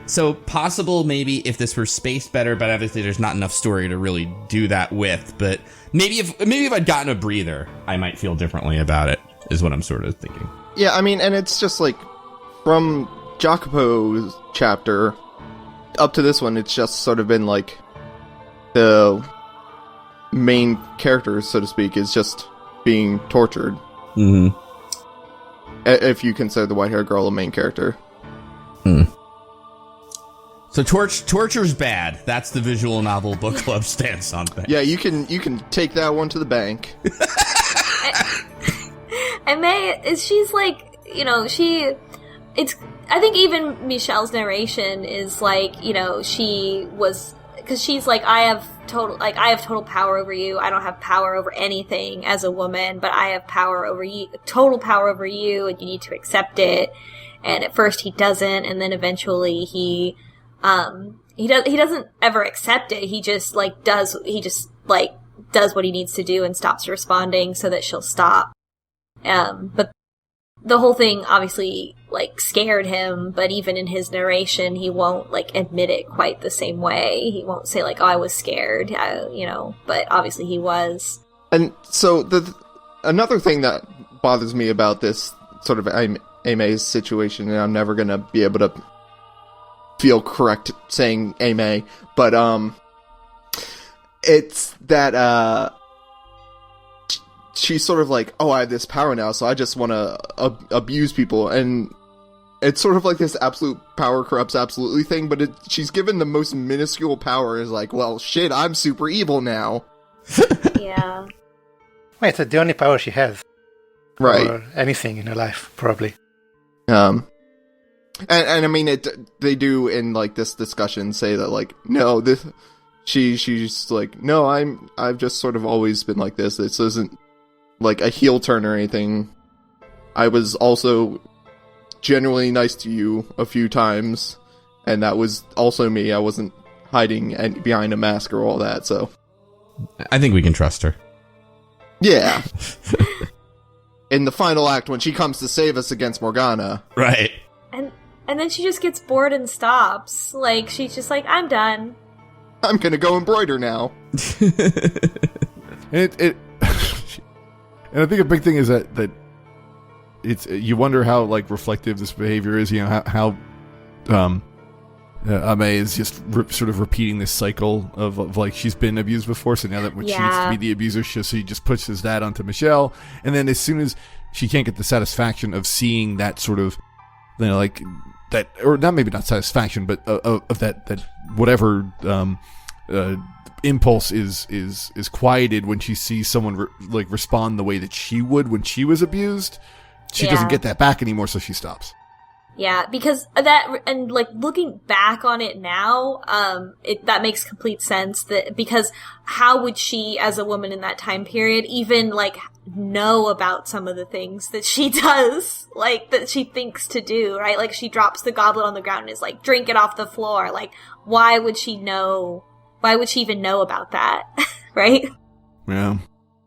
So possible maybe if this were spaced better, but obviously there's not enough story to really do that with. But maybe if I'd gotten a breather, I might feel differently about it, is what I'm sort of thinking. Yeah, I mean, and it's just like, from Jacopo's chapter up to this one, it's just sort of been like, the main character, so to speak, is just being tortured. Mm-hmm. If you consider the white-haired girl a main character. So torture's bad. That's the visual novel book club stance on things. Yeah, you can take that one to the bank. And she's like, I think even Michel's narration is like, she was, because she's like, I have total power over you. I don't have power over anything as a woman, but I have power over you, total power over you, and you need to accept it. And at first he doesn't, and then eventually he doesn't ever accept it. He just does what he needs to do and stops responding so that she'll stop. But the whole thing obviously scared him, but even in his narration, he won't admit it quite the same way. He won't say oh, I was scared, but obviously he was. And so another thing that bothers me about this sort of Aime's situation, and I'm never gonna be able to feel correct saying Aime, but it's that she's sort of like, oh, I have this power now, so I just want to abuse people, and it's sort of like this absolute power corrupts absolutely thing, but she's given the most minuscule power, is like, well, shit, I'm super evil now. Yeah. Wait, it's the only power she has. Right. Or anything in her life, probably. And I mean, they do in like this discussion say that like, no, she's like, no, I've just sort of always been like this. This isn't like a heel turn or anything. I was also genuinely nice to you a few times, and that was also me. I wasn't hiding behind a mask or all that, so. I think we can trust her. Yeah. In the final act, when she comes to save us against Morgana. Right. And then she just gets bored and stops. Like, she's just like, I'm done. I'm gonna go embroider now. And and I think a big thing is that it's, you wonder how like reflective this behavior is. You know how Aime is just sort of repeating this cycle of like she's been abused before. So now that when she needs to be the abuser, she just pushes that onto Michel. And then as soon as she can't get the satisfaction of seeing that sort of, you know, like that, or not, maybe not satisfaction, but of that whatever impulse is quieted when she sees someone respond the way that she would when she was abused. She doesn't get that back anymore, so she stops. Yeah, because that, and like looking back on it now, that makes complete sense. Because how would she, as a woman in that time period, even like know about some of the things that she does, like that she thinks to do, right? Like she drops the goblet on the ground and is like, drink it off the floor. Like, why would she know? Why would she even know about that, right? Yeah.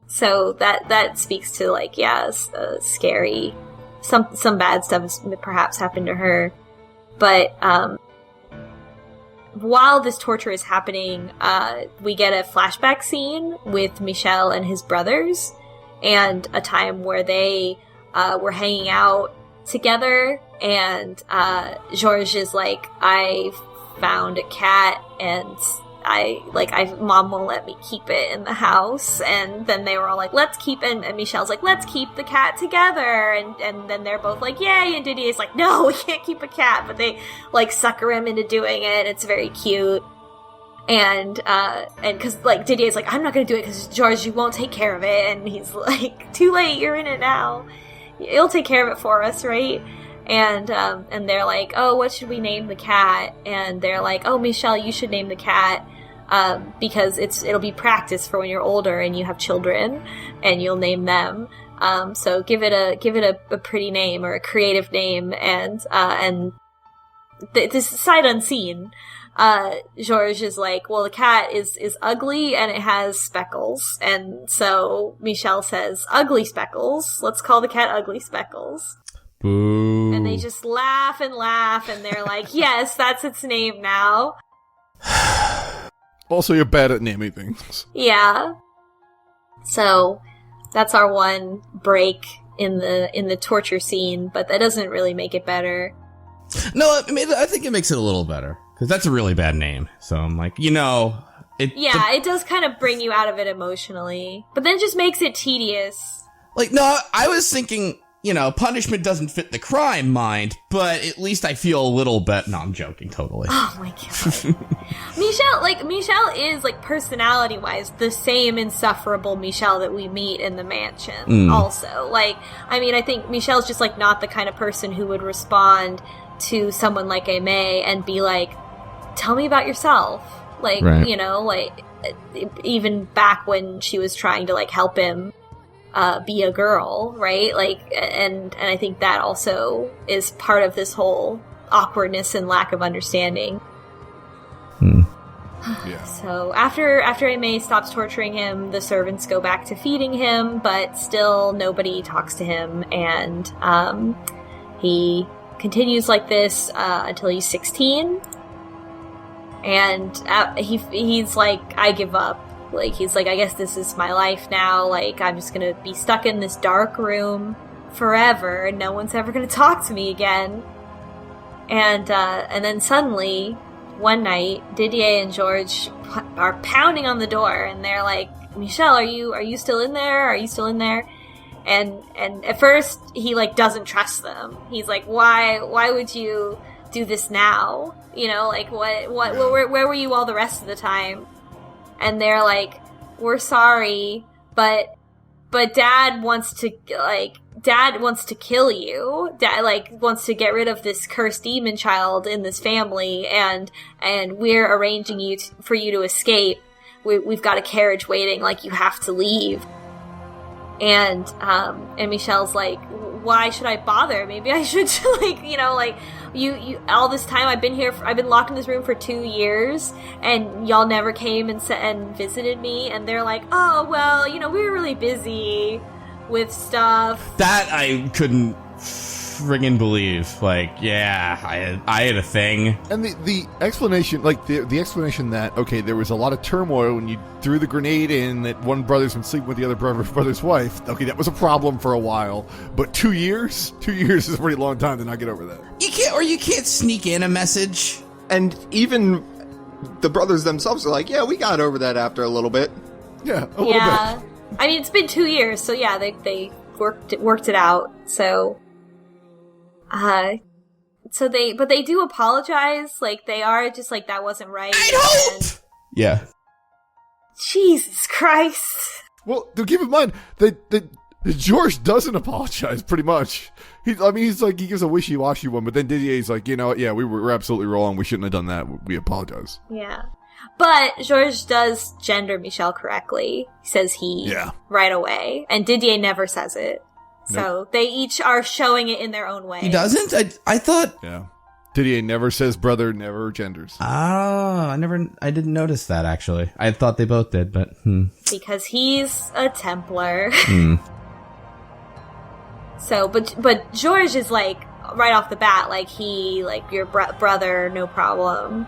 So that speaks to like, scary. Some bad stuff has perhaps happened to her. But while this torture is happening, we get a flashback scene with Michel and his brothers, and a time where they were hanging out together, and Georges is like, I found a cat, and Mom won't let me keep it in the house. And then they were all like, let's keep, and Michel's like, let's keep the cat together. And then they're both like, yay. And Didier's like, no, we can't keep a cat. But they like sucker him into doing it. It's very cute. And cause like Didier's like, I'm not gonna do it because George, you won't take care of it. And he's like, too late, you're in it now. You'll take care of it for us, right? And they're like, oh, what should we name the cat? And they're like, oh, Michel, you should name the cat, because it'll be practice for when you're older and you have children, and you'll name them. So give it a pretty name or a creative name, and this sight unseen, Georges is like, well, the cat is ugly and it has speckles, and so Michel says, ugly speckles. Let's call the cat Ugly Speckles. Boo. And they just laugh, and they're like, yes, that's its name now. Also, you're bad at naming things. Yeah. So that's our one break in the torture scene, but that doesn't really make it better. No, I mean, I think it makes it a little better, because that's a really bad name. So I'm like, it does kind of bring you out of it emotionally, but then it just makes it tedious. Like, no, I was thinking, punishment doesn't fit the crime, mind, but at least I feel a little bit. No, I'm joking, totally. Oh my god. Michel is, like, personality-wise, the same insufferable Michel that we meet in the mansion, also. Like, I mean, I think Michel's just, like, not the kind of person who would respond to someone like Aime and be like, tell me about yourself. Like, right. Even back when she was trying to, like, help him be a girl, right? Like, and I think that also is part of this whole awkwardness and lack of understanding. Yeah. So after Aime stops torturing him, the servants go back to feeding him, but still nobody talks to him, and he continues like this until he's 16, and he's like, I give up. Like, he's like, I guess this is my life now. Like, I'm just gonna be stuck in this dark room forever, and no one's ever gonna talk to me again. And then suddenly, one night, Didier and George are pounding on the door, and they're like, Michel, are you still in there? Are you still in there? And at first, he, like, doesn't trust them. He's like, why would you do this now? You know, like, where were you all the rest of the time? And they're like, we're sorry, but Dad wants to kill you. Dad, like, wants to get rid of this cursed demon child in this family, and we're arranging for you to escape. We've got a carriage waiting, like, you have to leave. And Michelle's like, why should I bother? Maybe I should, like, you know, like, you all this time I've been locked in this room for 2 years, and y'all never came and visited me. And they're like, oh, well, you know, we were really busy with stuff. That I couldn't friggin' believe. Like, yeah, I had a thing. And the explanation, like, the explanation that, okay, there was a lot of turmoil when you threw the grenade in, that one brother's been sleeping with the other brother's wife. Okay, that was a problem for a while. But 2 years? 2 years is a pretty long time to not get over that. You can't sneak in a message. And even the brothers themselves are like, yeah, we got over that after a little bit. Yeah, a little bit. I mean, it's been 2 years, so yeah, they worked it out. So they do apologize. Like, they are just like, that wasn't right. I'd hope. Yeah. Jesus Christ. Well, to keep in mind, that George doesn't apologize, pretty much. He's like, he gives a wishy-washy one, but then Didier's like, you know, yeah, we were absolutely wrong. We shouldn't have done that. We apologize. Yeah. But George does gender Michel correctly. He says he right away. And Didier never says it. Nope. So they each are showing it in their own way. He doesn't? I thought... Yeah. Didier never says brother, never genders. Oh, I didn't notice that, actually. I thought they both did, but... Because he's a Templar. So, but George is like, right off the bat, like, your brother, no problem.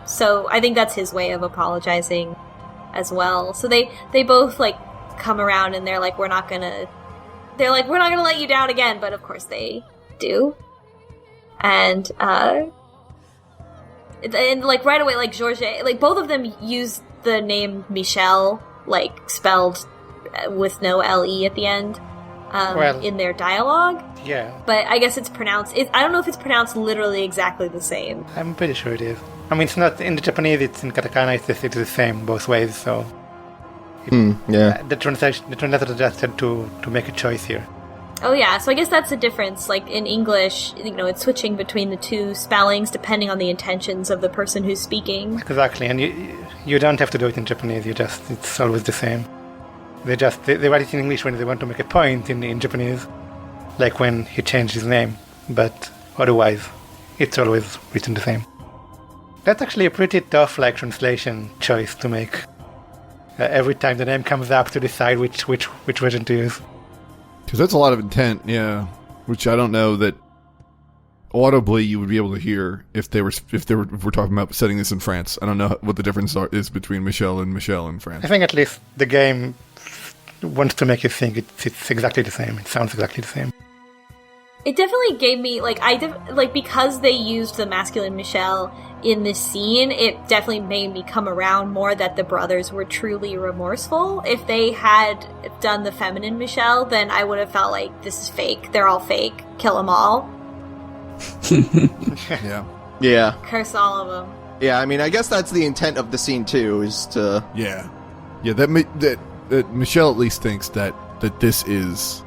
So I think that's his way of apologizing as well. So they both, like, come around and they're like, we're not gonna let you down again, but of course they do. And like, right away, like, George, like, both of them use the name Michel, like, spelled with no L-E at the end. In their dialogue. Yeah. But I guess it's pronounced... I don't know if it's pronounced literally exactly the same. I'm pretty sure it is. I mean, it's not... In the Japanese, it's in katakana, it's the same both ways, so... Yeah. The translator just had to make a choice here. Oh, yeah. So I guess that's the difference. Like, in English, you know, it's switching between the two spellings depending on the intentions of the person who's speaking. Exactly. And you don't have to do it in Japanese. It's always the same. They write it in English when they want to make a point in Japanese, like when he changed his name, but otherwise, it's always written the same. That's actually a pretty tough, like, translation choice to make. Every time the name comes up, to decide which version to use. Because that's a lot of intent, yeah. Which I don't know that audibly you would be able to hear if we're talking about setting this in France. I don't know what the difference is between Michel in France. I think at least the game wants to make you think it's exactly the same. It sounds exactly the same. It definitely gave me, like, because they used the masculine Michel in this scene, it definitely made me come around more that the brothers were truly remorseful. If they had done the feminine Michel, then I would have felt like, this is fake. They're all fake. Kill them all. Yeah. Yeah. Curse all of them. Yeah, I mean, I guess that's the intent of the scene, too, is to... Yeah. Yeah, that Michel at least thinks that this is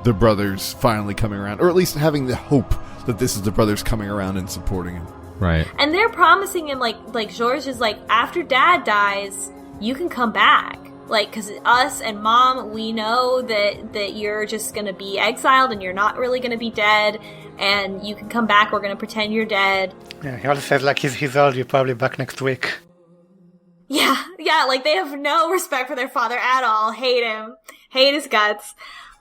the brothers finally coming around, or at least having the hope that this is the brothers coming around and supporting him. Right. And they're promising him, like George is like, after Dad dies, you can come back. Like, because us and Mom, we know that you're just going to be exiled and you're not really going to be dead, and you can come back, we're going to pretend you're dead. Yeah, he also says, like, he's old, you're probably back next week. Yeah, like, they have no respect for their father at all. Hate him. Hate his guts.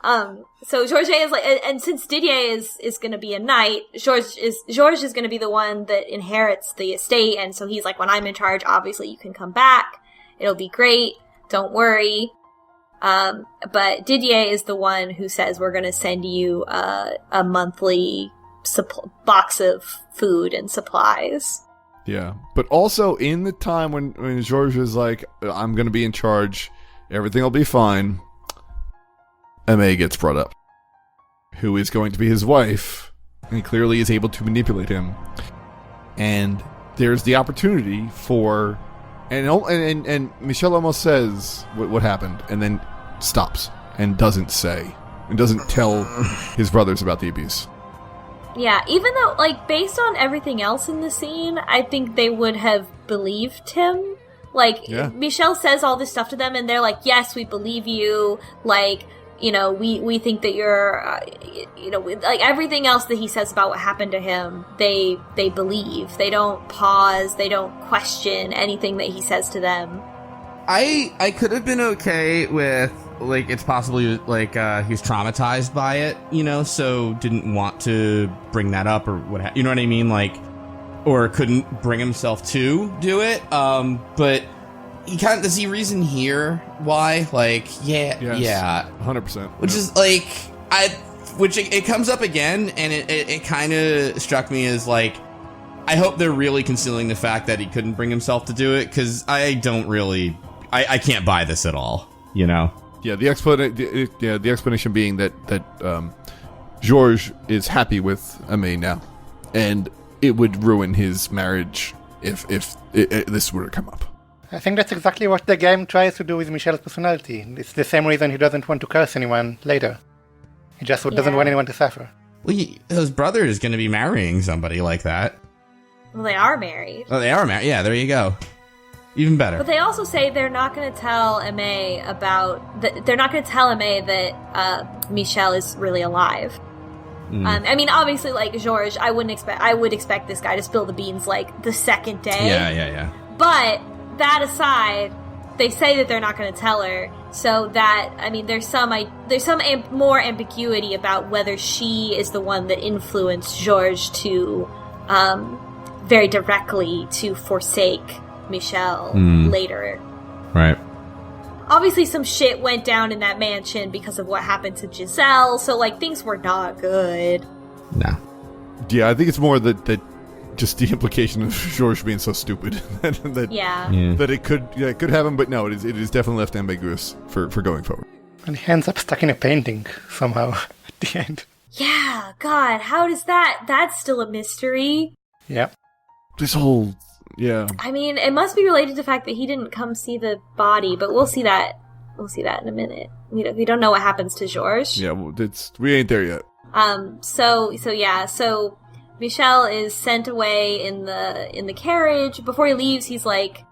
So George is like, and since Didier is going to be a knight, George is going to be the one that inherits the estate, and so he's like, when I'm in charge, obviously you can come back. It'll be great. Don't worry. But Didier is the one who says we're going to send you a monthly box of food and supplies. Yeah. But also in the time when George is like, I'm going to be in charge, everything will be fine, Aime gets brought up, who is going to be his wife, and he clearly is able to manipulate him. And there's the opportunity for... And Michel almost says what happened, and then stops and doesn't say, and doesn't tell his brothers about the abuse. Yeah, even though, like, based on everything else in the scene, I think they would have believed him. Like, Michel says all this stuff to them, and they're like, yes, we believe you, like... You know, we think that you're, like everything else that he says about what happened to him, they believe. They don't pause. They don't question anything that he says to them. I could have been okay with, like, it's possibly, like, he was traumatized by it, you know, so didn't want to bring that up or what, you know what I mean? Like, or couldn't bring himself to do it. But... does he reason here why? Like, yeah, 100%. Which is like, it comes up again, and it kind of struck me as like, I hope they're really concealing the fact that he couldn't bring himself to do it, because I don't really, I can't buy this at all, you know? Yeah, the explanation being that Georges is happy with Aime now, and it would ruin his marriage if this were to come up. I think that's exactly what the game tries to do with Michel's personality. It's the same reason he doesn't want to curse anyone later. He just doesn't want anyone to suffer. Well, his brother is going to be marrying somebody like that. Well, they are married. Oh, they are married. Yeah, there you go. Even better. But they also say they're not going to tell Aime they're not going to tell Aime that Michel is really alive. I mean, obviously, like Georges, I would expect this guy to spill the beans like the second day. Yeah. But that aside, they say that they're not going to tell her, so that, I mean, there's some more ambiguity about whether she is the one that influenced Georges to very directly to forsake Michel later. Right. Obviously, some shit went down in that mansion because of what happened to Giselle, so, like, things were not good. No. Yeah, I think it's more that just the implication of Georges being so stupid that it could happen, but no, it is definitely left ambiguous for going forward. And he ends up stuck in a painting somehow at the end. Yeah, God, how does that's still a mystery. Yeah. This whole, I mean, it must be related to the fact that he didn't come see the body, but we'll see that in a minute. We don't know what happens to Georges. Yeah, well, we ain't there yet. So Michel is sent away in the carriage. Before he leaves, he's like,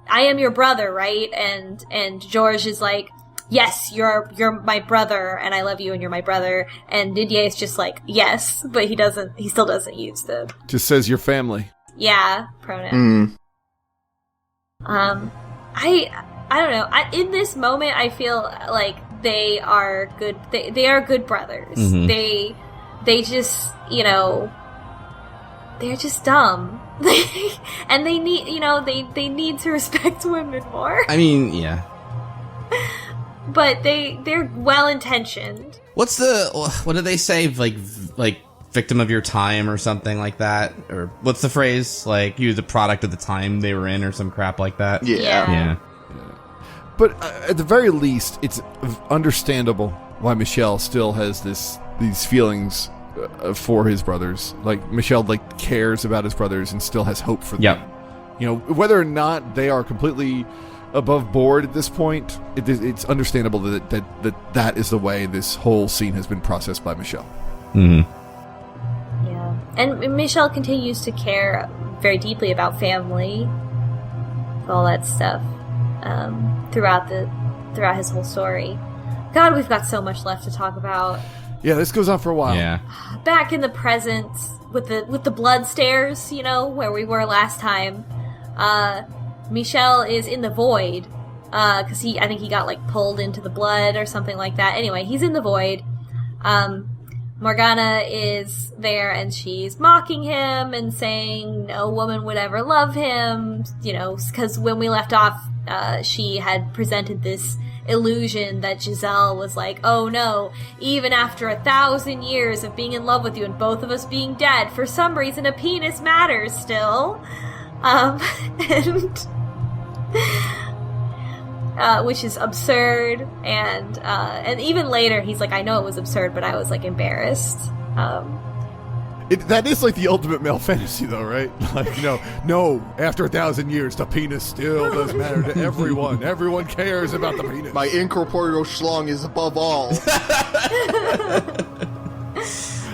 I am your brother, right? And Georges is like, yes, you're my brother, and I love you, and you're my brother. And Didier is just like, yes, but he still doesn't use the... Just says your family. Yeah, pronoun. I don't know. In this moment, I feel like they are good. They are good brothers. Mm-hmm. They just, they're just dumb. And they need, they need to respect women more. I mean, yeah. But they're well-intentioned. What do they say? Like victim of your time or something like that? Or what's the phrase? Like, you the product of the time they were in or some crap like that? Yeah. But at the very least, it's understandable why Michel still has these feelings for his brothers. Like, Michel cares about his brothers and still has hope for them. Yep. Whether or not they are completely above board at this point, it's understandable that is the way this whole scene has been processed by Michel. Mm-hmm. Yeah. And Michel continues to care very deeply about family, all that stuff, throughout his whole story. God, we've got so much left to talk about. Yeah, this goes on for a while. Yeah. Back in the present, with the blood stairs, where we were last time, Michel is in the void, because I think he got pulled into the blood or something like that. Anyway, he's in the void. Morgana is there and she's mocking him and saying no woman would ever love him, because when we left off, she had presented this illusion that Giselle was like, oh no, even after 1,000 years of being in love with you and both of us being dead, for some reason a penis matters still. Which is absurd, and even later he's like, I know it was absurd, but I was like embarrassed. That is like the ultimate male fantasy, though, right? Like, no, after 1,000 years, the penis still does matter to everyone. Everyone cares about the penis. My incorporeal schlong is above all.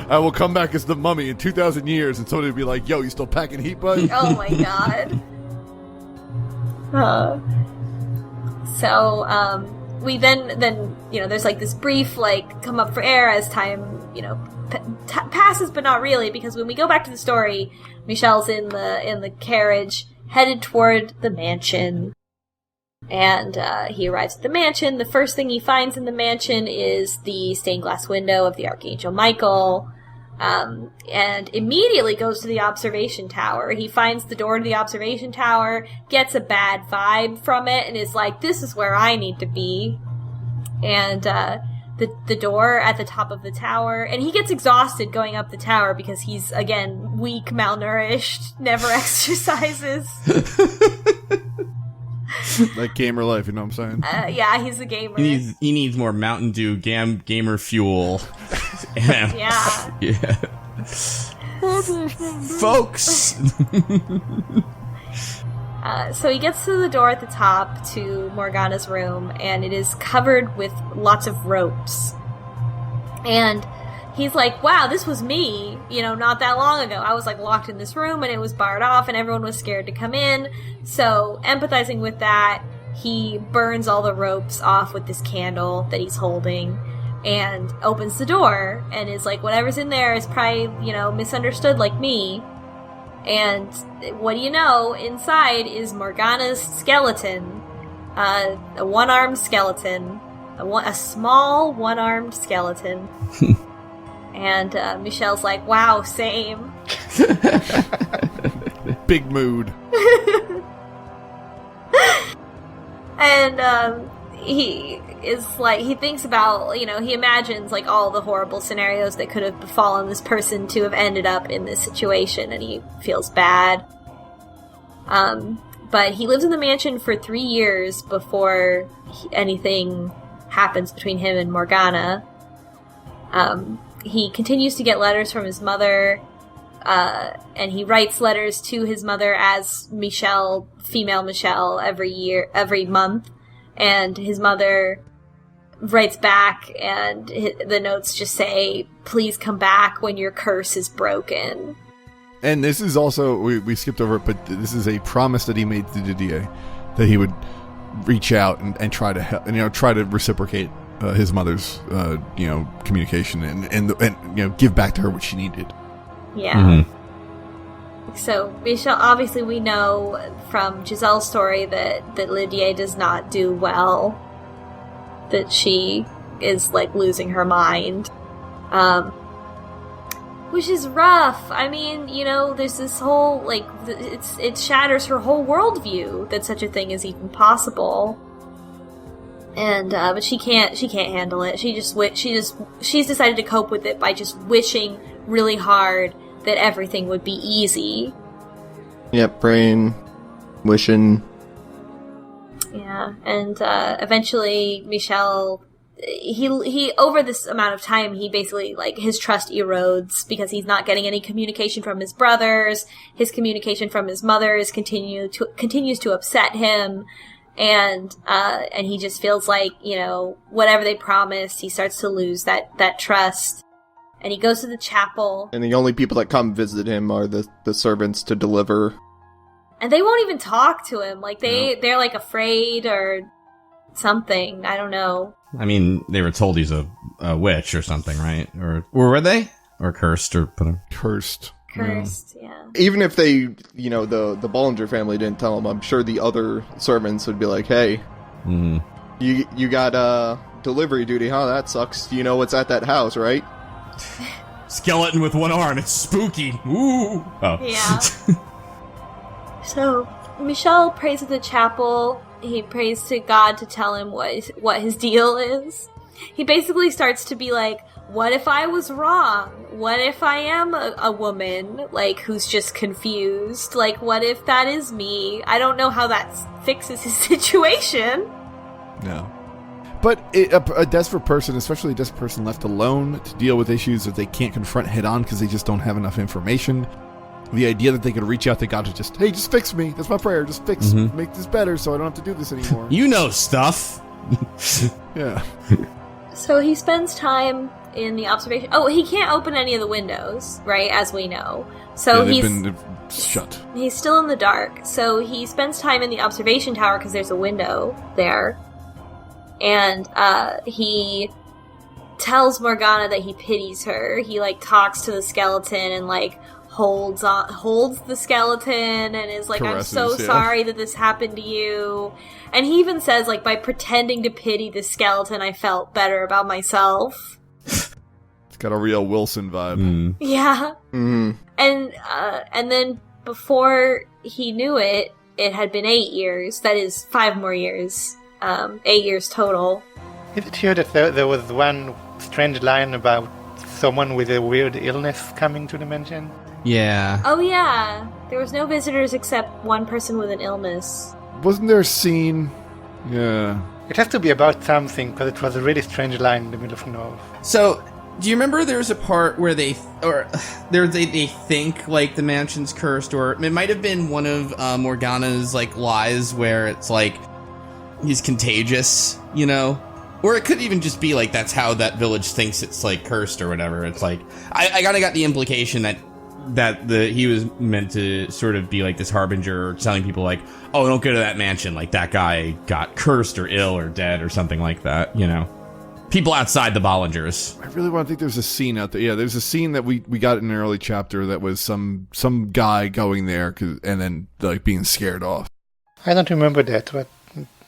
I will come back as the mummy in 2,000 years, and somebody will be like, yo, you still packing heat, bud? Oh my god. So, we then, there's like this brief, come up for air as time, passes, but not really, because when we go back to the story, Michel's in the carriage, headed toward the mansion. And, he arrives at the mansion. The first thing he finds in the mansion is the stained glass window of the Archangel Michael. And immediately goes to the observation tower. He finds the door to the observation tower, gets a bad vibe from it, and is like, this is where I need to be. And, the door at the top of the tower, and he gets exhausted going up the tower because he's, again, weak, malnourished, never exercises. Like gamer life, you know what I'm saying? Yeah, he's a gamer. He needs more Mountain Dew gamer fuel. Yeah. Yeah. Folks! So he gets to the door at the top to Morgana's room, and it is covered with lots of ropes. And he's like, wow, this was me, not that long ago. I was, locked in this room, and it was barred off, and everyone was scared to come in. So, empathizing with that, he burns all the ropes off with this candle that he's holding, and opens the door, and is like, whatever's in there is probably, misunderstood like me. And what do you know? Inside is Morgana's skeleton. A one-armed skeleton. A small one-armed skeleton. And Michel's like, wow, same. Big mood. And he is like, he thinks about, he imagines all the horrible scenarios that could have befallen this person to have ended up in this situation, and he feels bad. But he lives in the mansion for 3 years before anything happens between him and Morgana. He continues to get letters from his mother, and he writes letters to his mother as Michel, female Michel, every month. And his mother writes back, and the notes just say, please come back when your curse is broken. And this is also, we skipped over it, but this is a promise that he made to Didier, that he would reach out and try to help, and try to reciprocate his mother's communication and give back to her what she needed. Yeah. Mm-hmm. So Michel, obviously we know from Giselle's story that Didier does not do well, that she is losing her mind, which is rough. I mean, there's this whole it shatters her whole worldview that such a thing is even possible. And but she can't handle it. She's decided to cope with it by just wishing really hard that everything would be easy. Yep, brain wishing. Yeah, and eventually Michel, he over this amount of time, he basically his trust erodes because he's not getting any communication from his brothers. His communication from his mother continues to upset him. And he just feels like, whatever they promised, he starts to lose that trust. And he goes to the chapel. And the only people that come visit him are the servants to deliver. And they won't even talk to him. They're afraid or something. I don't know. I mean, they were told he's a witch or something, right? Or were they? Or cursed or put him? Cursed. Cursed, yeah. Even if they, the Bollinger family didn't tell him, I'm sure the other servants would be like, hey, you got delivery duty, huh? That sucks. You know what's at that house, right? Skeleton with one arm. It's spooky. Ooh. Oh. Yeah. So, Michel prays at the chapel. He prays to God to tell him what his deal is. He basically starts to be like, what if I was wrong? What if I am a woman, like, who's just confused? Like, what if that is me? I don't know how that fixes his situation. No. But a desperate person, especially a desperate person left alone to deal with issues that they can't confront head on because they just don't have enough information. The idea that they could reach out to God to just fix me. That's my prayer. Just make this better so I don't have to do this anymore. You know stuff. Yeah. So he spends time in the observation. Oh, he can't open any of the windows, right? As we know. So they've been shut. He's still in the dark. So he spends time in the observation tower because there's a window there. And he tells Morgana that he pities her. He like talks to the skeleton and like holds the skeleton and is like, Caresses, I'm so sorry that this happened to you. And he even says, like, by pretending to pity the skeleton, I felt better about myself. It's got a real Wilson vibe. Yeah. Mm. And then before he knew it, it had been 8 years. That is 5 more years. 8 years total. Is it true that there was one strange line about someone with a weird illness coming to the mansion? Yeah. Oh, yeah. There was no visitors except one person with an illness. Wasn't there a scene? Yeah. It has to be about something, because it was a really strange line in the middle of nowhere. So, do you remember there's a part where they think, like, the mansion's cursed, or it might have been one of Morgana's, like, lies where it's, like, he's contagious, you know? Or it could even just be, like, that's how that village thinks it's, like, cursed or whatever. It's, like, I kind of got the implication that he was meant to sort of be like this harbinger or telling people like, oh, don't go to that mansion, like that guy got cursed or ill or dead or something like that, you know. People outside the Bollingers. I really want to think there's a scene out there. Yeah, there's a scene that we got in an early chapter that was some guy going there and then like being scared off. I don't remember that, but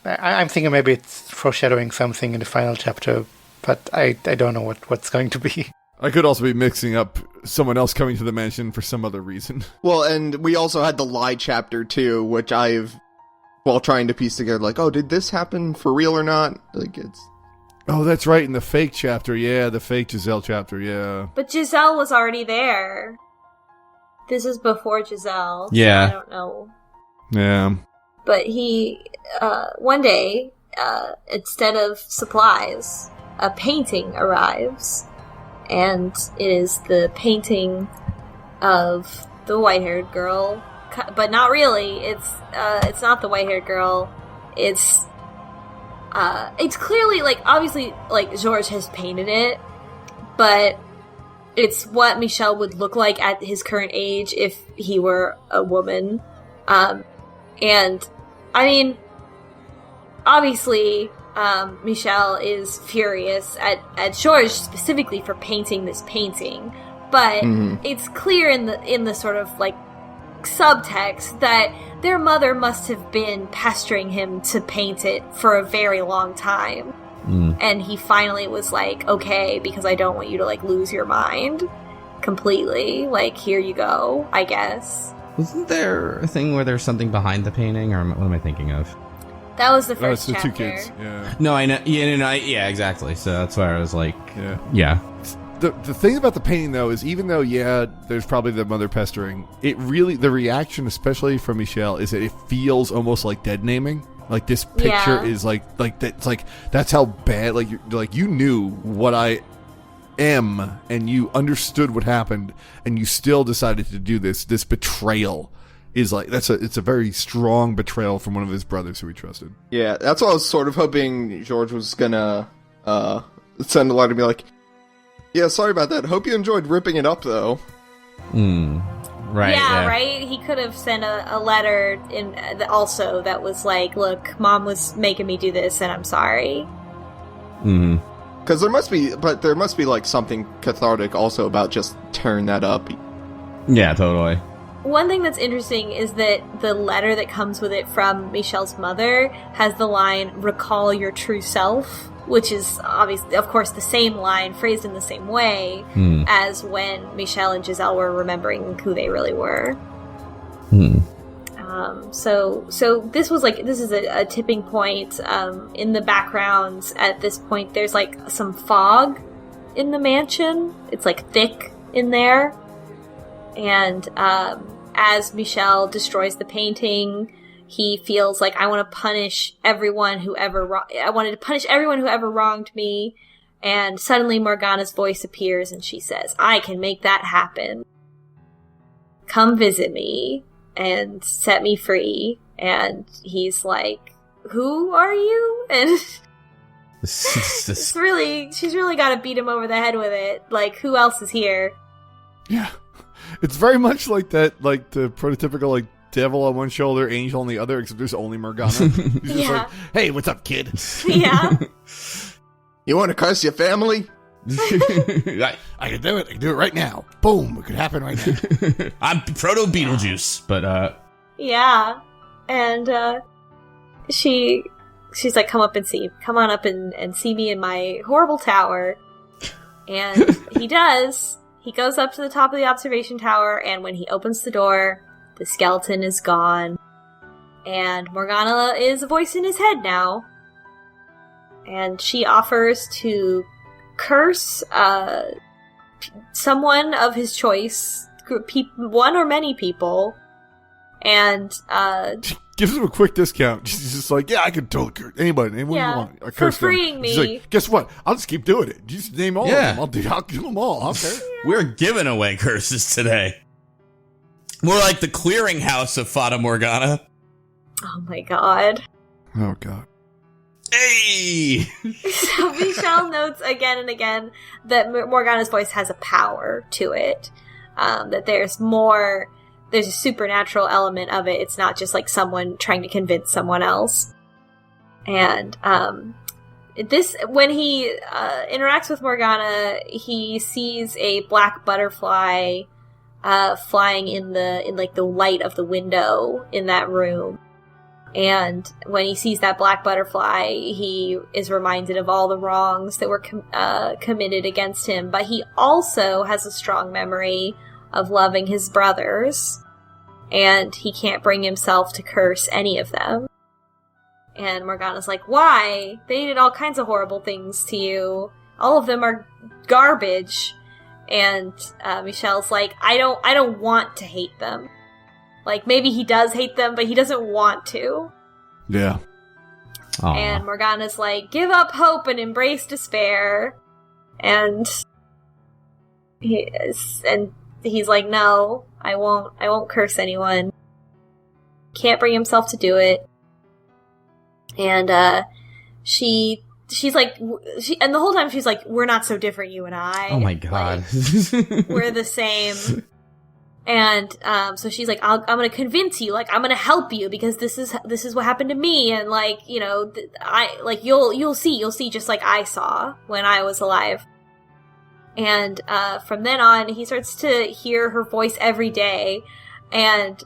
I'm thinking maybe it's foreshadowing something in the final chapter, but I don't know what's going to be. I could also be mixing up someone else coming to the mansion for some other reason. Well, and we also had the lie chapter too, which while trying to piece together, like, oh, did this happen for real or not? Like, it's... Oh, that's right, in the fake chapter, yeah, the fake Giselle chapter, yeah. But Giselle was already there. This is before Giselle. Yeah. So I don't know. Yeah. But he, one day, instead of supplies, a painting arrives. And it is the painting of the white-haired girl, but not really. It's not the white-haired girl. It's clearly, like, obviously, like, Georges has painted it, but it's what Michel would look like at his current age if he were a woman. And, I mean, obviously, Michel is furious at Georges specifically for painting this painting, but it's clear in the sort of like subtext that their mother must have been pestering him to paint it for a very long time, and he finally was like, okay, because I don't want you to like lose your mind completely, like, here you go, I guess. Wasn't there a thing where there's something behind the painting, or what am I thinking of? That was the first it's the chapter. 2 kids, yeah. No, I know. Yeah, exactly. So that's why I was like, yeah. The thing about the painting, though, is even though, yeah, there's probably the mother pestering, it really, the reaction, especially from Michel, is that it feels almost like dead naming. Like, this picture is like that's like, that's how bad, like you knew what I am, and you understood what happened, and you still decided to do this betrayal. Is like, it's a very strong betrayal from one of his brothers who he trusted. Yeah, that's what I was sort of hoping George was gonna send a letter to be like, yeah, sorry about that. Hope you enjoyed ripping it up, though. Right. Yeah, right? He could have sent a letter in also that was like, look, Mom was making me do this, and I'm sorry. Because there must be like something cathartic also about just tearing that up. Yeah, totally. One thing that's interesting is that the letter that comes with it from Michel's mother has the line, "Recall your true self," which is obviously, of course, the same line phrased in the same way as when Michel and Giselle were remembering who they really were. So this is a tipping point. In the background at this point, there's like some fog in the mansion. It's like thick in there. And as Michel destroys the painting, he feels like, I want to punish everyone who ever wronged me. And suddenly Morgana's voice appears and she says, "I can make that happen. Come visit me and set me free." And he's like, "Who are you?" And she's really got to beat him over the head with it. Like, who else is here? Yeah. It's very much like that, like the prototypical, like, devil on one shoulder, angel on the other, except there's only Morgana. He's just like, "Hey, what's up, kid?" Yeah. You want to curse your family? I can do it. I can do it right now. Boom. It could happen right now. I'm Proto Beetlejuice, but Yeah. And she's like, come on up and see me in my horrible tower. And he does. He goes up to the top of the observation tower, and when he opens the door, the skeleton is gone. And Morgana is a voice in his head now. And she offers to curse someone of his choice, one or many people, and gives him a quick discount. She's just like, "Yeah, I can totally curse anybody, anyone you want. I for curse freeing them." me. She's like, "Guess what? I'll just keep doing it. You just name all of them. I'll kill them all. I don't care." we're giving away curses today. We're like the clearinghouse of Fata Morgana. Oh my god. Oh god. Hey! So Michel notes again and again that Morgana's voice has a power to it. That there's a supernatural element of it. It's not just like someone trying to convince someone else. And when he interacts with Morgana, he sees a black butterfly flying in the light of the window in that room. And when he sees that black butterfly, he is reminded of all the wrongs that were committed against him. But he also has a strong memory of loving his brothers, and he can't bring himself to curse any of them. And Morgana's like, "Why? They did all kinds of horrible things to you. All of them are garbage." And Michel's like, I don't want to hate them. Like, maybe he does hate them, but he doesn't want to. Yeah. Aww. And Morgana's like, "Give up hope and embrace despair." And he's like, "No, I won't curse anyone." Can't bring himself to do it. And she's like, and the whole time she's like, "We're not so different, you and I." Oh my god. Like, we're the same. And so she's like, I'm gonna convince you, like, I'm gonna help you, because this is what happened to me, and like, you know, you'll see just like I saw when I was alive. And from then on, he starts to hear her voice every day, and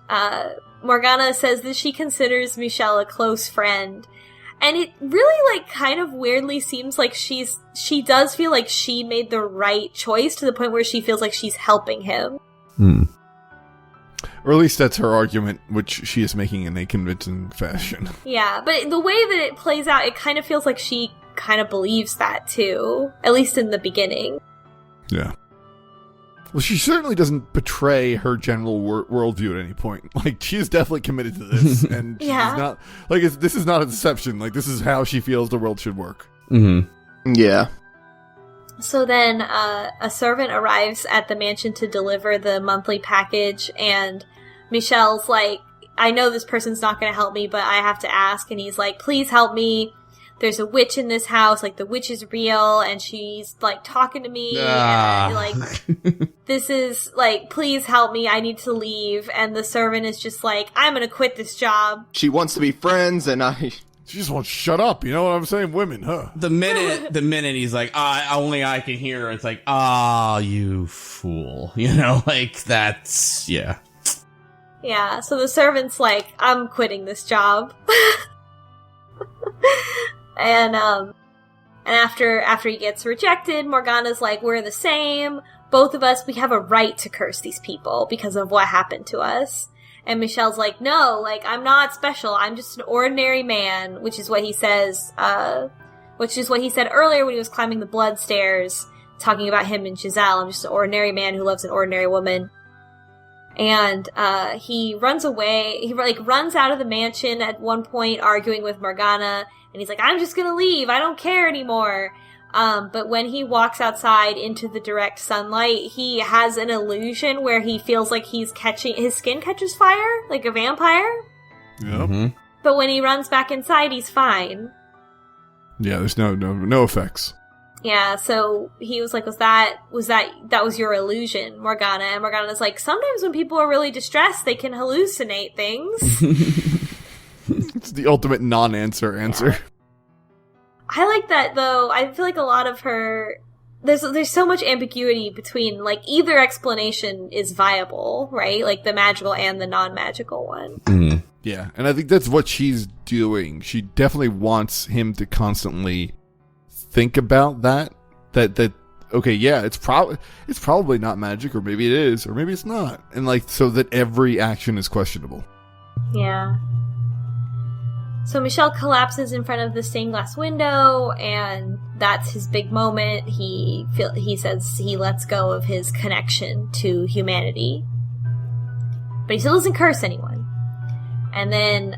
Morgana says that she considers Michel a close friend. And it really, like, kind of weirdly seems like she does feel like she made the right choice, to the point where she feels like she's helping him. Or at least that's her argument, which she is making in a convincing fashion. Yeah, but the way that it plays out, it kind of feels like she kind of believes that, too. At least in the beginning. Yeah. Well, she certainly doesn't betray her general worldview at any point. Like, she is definitely committed to this, and she's not, like, this is not a deception. Like, this is how she feels the world should work. Mm-hmm. Yeah. So then, a servant arrives at the mansion to deliver the monthly package, and Michel's like, "I know this person's not going to help me, but I have to ask." And he's like, "Please help me. There's a witch in this house. Like, the witch is real, and she's, like, talking to me. And, like, this is, like, please help me. I need to leave." And the servant is just like, "I'm going to quit this job." She wants to be friends, and She just wants to shut up, you know what I'm saying? Women, huh? The minute he's like, only I can hear her, it's like, you fool. You know, like, that's, yeah. Yeah, so the servant's like, I'm quitting this job. And after he gets rejected, Morgana's like, we're the same. Both of us, we have a right to curse these people because of what happened to us. And Michel's like, no, like, I'm not special. I'm just an ordinary man, which is what he says, which is what he said earlier when he was climbing the blood stairs, talking about him and Giselle. I'm just an ordinary man who loves an ordinary woman. And he runs away. He runs out of the mansion at one point, arguing with Morgana. And he's like, I'm just gonna leave. I don't care anymore. But when he walks outside into the direct sunlight, he has an illusion where he feels like his skin catches fire, like a vampire. Yep. Mm-hmm. But when he runs back inside, he's fine. Yeah, there's no effects. Yeah, so he was like, that was your illusion, Morgana? And Morgana's like, sometimes when people are really distressed, they can hallucinate things. It's the ultimate non-answer answer. Yeah. I like that, though. I feel like a lot of her... There's so much ambiguity between, like, either explanation is viable, right? Like, the magical and the non-magical one. Mm. Yeah, and I think that's what she's doing. She definitely wants him to constantly think about that okay, yeah, it's probably not magic, or maybe it is, or maybe it's not. And, like, so that every action is questionable. Yeah. So Michel collapses in front of the stained glass window, and that's his big moment. He says he lets go of his connection to humanity. But he still doesn't curse anyone. And then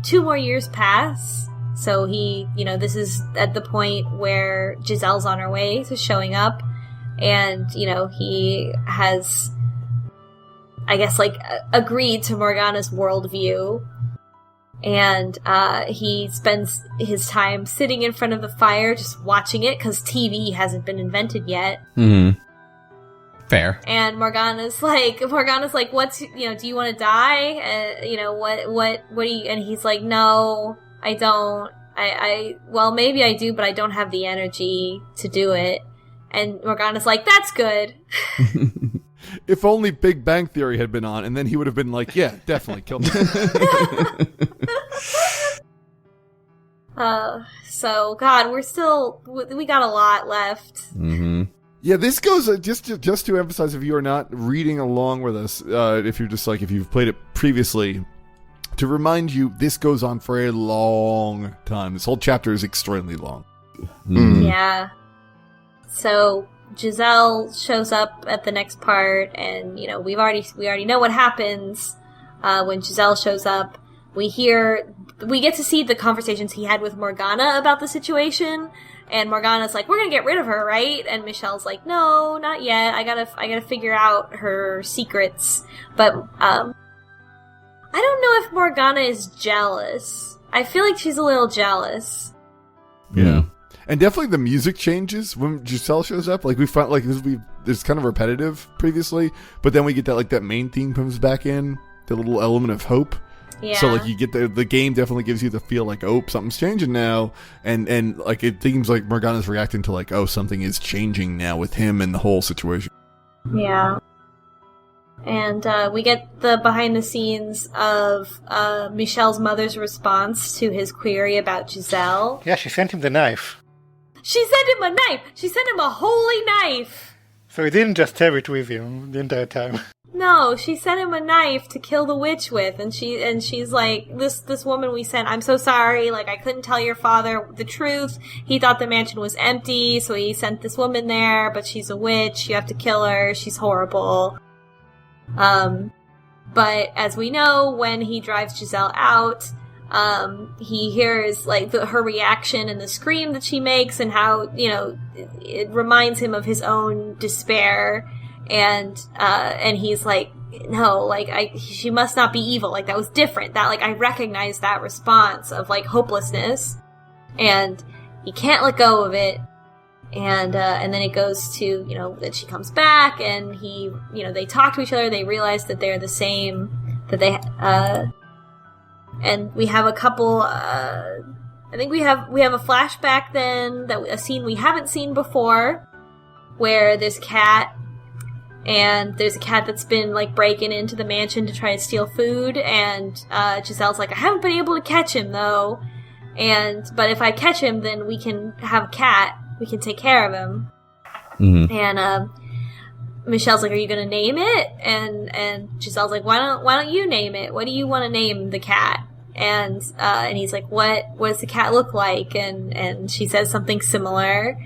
2 more years pass. So this is at the point where Giselle's on her way to showing up. And, he has, I guess, like, agreed to Morgana's worldview. And he spends his time sitting in front of the fire, just watching it, because TV hasn't been invented yet. Mm-hmm. Fair. And Morgana's like, what's, do you want to die? What do you, and he's like, no, I don't. Well, maybe I do, but I don't have the energy to do it. And Morgana's like, that's good. If only Big Bang Theory had been on, and then he would have been like, yeah, definitely, kill me. So, God, we got a lot left. Mm-hmm. Yeah, this goes, just to emphasize, if you are not reading along with us, if you've played it previously, to remind you, this goes on for a long time. This whole chapter is extremely long. Mm. Yeah. So Giselle shows up at the next part, and we already know what happens when Giselle shows up. We get to see the conversations he had with Morgana about the situation, and Morgana's like, "We're gonna get rid of her, right?" And Michel's like, "No, not yet. I gotta figure out her secrets." But I don't know if Morgana is jealous. I feel like she's a little jealous. Yeah. And definitely the music changes when Giselle shows up. Like, we find, like, it's kind of repetitive previously, but then we get that main theme comes back in, the little element of hope. Yeah. So, like, you get the game definitely gives you the feel like, oh, something's changing now. And like, it seems like Morgana's reacting to, like, oh, something is changing now with him and the whole situation. Yeah. And we get the behind the scenes of Michel's mother's response to his query about Giselle. Yeah, she sent him the knife. She sent him a knife! She sent him a holy knife! So he didn't just have it with him the entire time. No, she sent him a knife to kill the witch with, and she's like, this woman we sent, I'm so sorry, like, I couldn't tell your father the truth. He thought the mansion was empty, so he sent this woman there, but she's a witch, you have to kill her, she's horrible. But as we know, when he drives Giselle out, he hears, like, her reaction and the scream that she makes, and how, it reminds him of his own despair, and he's like, no, like, she must not be evil, like, that was different, that, like, I recognize that response of, like, hopelessness, and he can't let go of it. And then it goes to, that she comes back, and they talk to each other, they realize that they're the same, that they, and we have a couple, I think we have a flashback then, a scene we haven't seen before, where this cat, and there's a cat that's been like breaking into the mansion to try to steal food, and Giselle's like, I haven't been able to catch him though, but if I catch him, then we can have a cat, we can take care of him. And Michel's like, are you gonna name it? And Giselle's like, why don't you name it? What do you want to name the cat? And he's like, what does the cat look like? And she says something similar.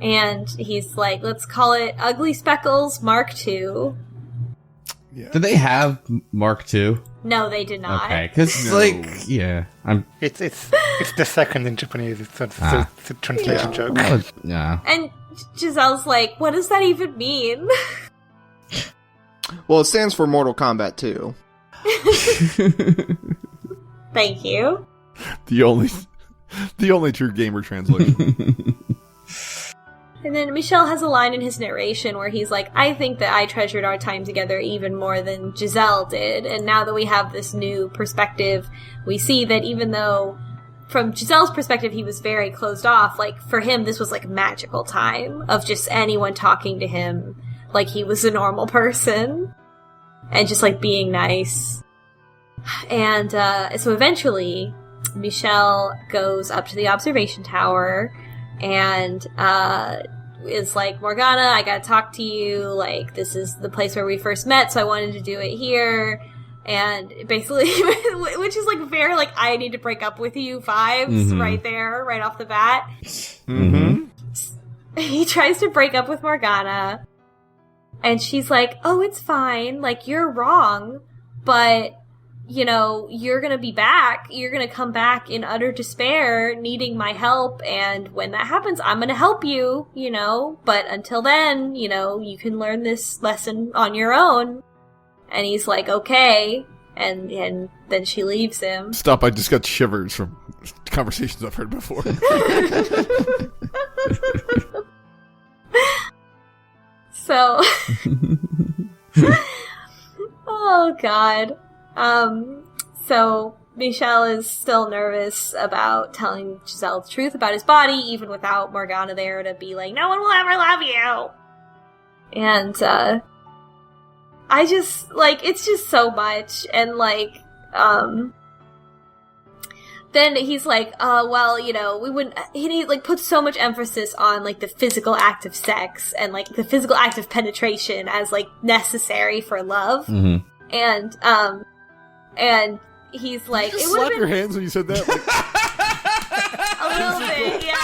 And he's like, let's call it Ugly Speckles Mark II. Yeah. Did they have Mark II? No, they did not. Okay, because It's the second in Japanese. It's a translation joke. Yeah. And Giselle's like, what does that even mean? Well, it stands for Mortal Kombat 2. Thank you. The only true gamer translation. And then Michel has a line in his narration where he's like, I think that I treasured our time together even more than Giselle did. And now that we have this new perspective, we see that even though from Giselle's perspective he was very closed off, like for him this was like a magical time of just anyone talking to him like he was a normal person and just like being nice. And so eventually Michel goes up to the observation tower and is like, Morgana, I gotta talk to you, like, this is the place where we first met, so I wanted to do it here, and basically, which is, like, very, like, I need to break up with you vibes right there, right off the bat. He tries to break up with Morgana, and she's like, oh, it's fine, like, you're wrong, but you know, you're gonna be back. You're gonna come back in utter despair, needing my help, and when that happens, I'm gonna help you, you know, but until then, you know, you can learn this lesson on your own. And he's like, okay, and then she leaves him. Stop, I just got shivers from conversations I've heard before. So, oh god. So Michel is still nervous about telling Giselle the truth about his body, even without Morgana there to be like, no one will ever love you! And, I just, like, it's just so much, and, like, then he's like, well, you know, we wouldn't, he, like, puts so much emphasis on, like, the physical act of sex, and, like, the physical act of penetration as, like, necessary for love. And he's like, Did you it would slap have your been hands when you said that? Like, a little bit, yeah,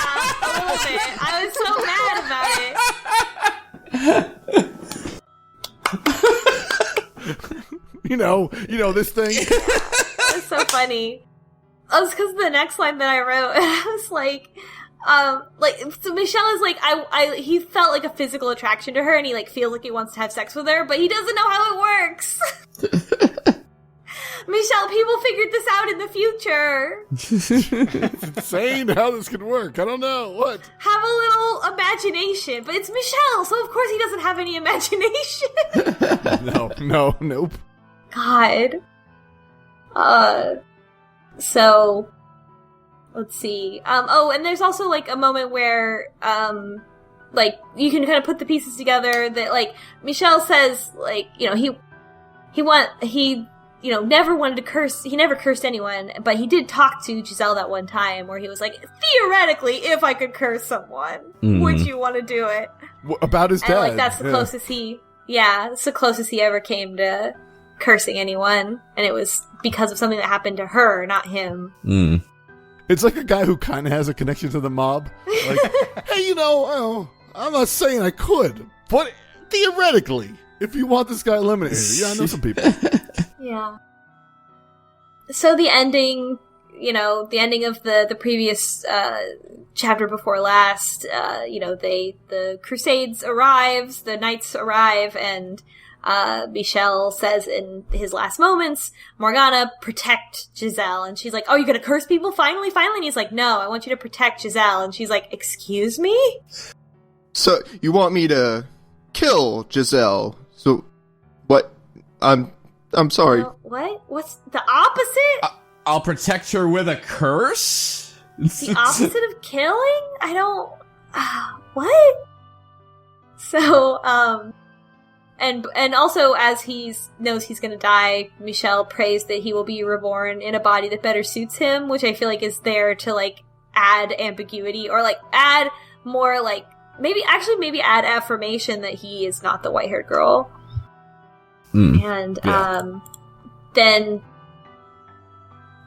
a little bit. I was so mad about it. you know this thing. It's so funny. Oh, it's because of the next line that I wrote. I was like, so Michel is like, he felt like a physical attraction to her, and he like feels like he wants to have sex with her, but he doesn't know how it works. Michel, people figured this out in the future. It's insane how this could work. I don't know. What? Have a little imagination. But it's Michel, so of course he doesn't have any imagination. Nope. God. So, let's see. And there's also, like, a moment where, like, you can kind of put the pieces together that, like, Michel says, like, you know, he you know, never wanted to curse, he never cursed anyone, but he did talk to Giselle that one time where he was like, theoretically, if I could curse someone, would you want to do it? About his dad. And, like, that's the closest it's the closest he ever came to cursing anyone, and it was because of something that happened to her, not him. It's like a guy who kind of has a connection to the mob. Like, hey, you know, I'm not saying I could, but theoretically, if you want this guy eliminated, yeah, I know some people. Yeah. So the ending, you know, the ending of the previous chapter before last, you know, the Crusades arrives, the Knights arrive, and Michel says in his last moments, Morgana, protect Giselle. And she's like, oh, you're gonna curse people finally? And he's like, no, I want you to protect Giselle. And she's like, excuse me? So, you want me to kill Giselle? So, what? I'm sorry. What? What's the opposite? I'll protect her with a curse? The opposite of killing? I don't... what? So, And also, as knows he's gonna die, Michel prays that he will be reborn in a body that better suits him, which I feel like is there to, like, add ambiguity, or, like, add more, like, maybe add affirmation that he is not the white-haired girl. And, then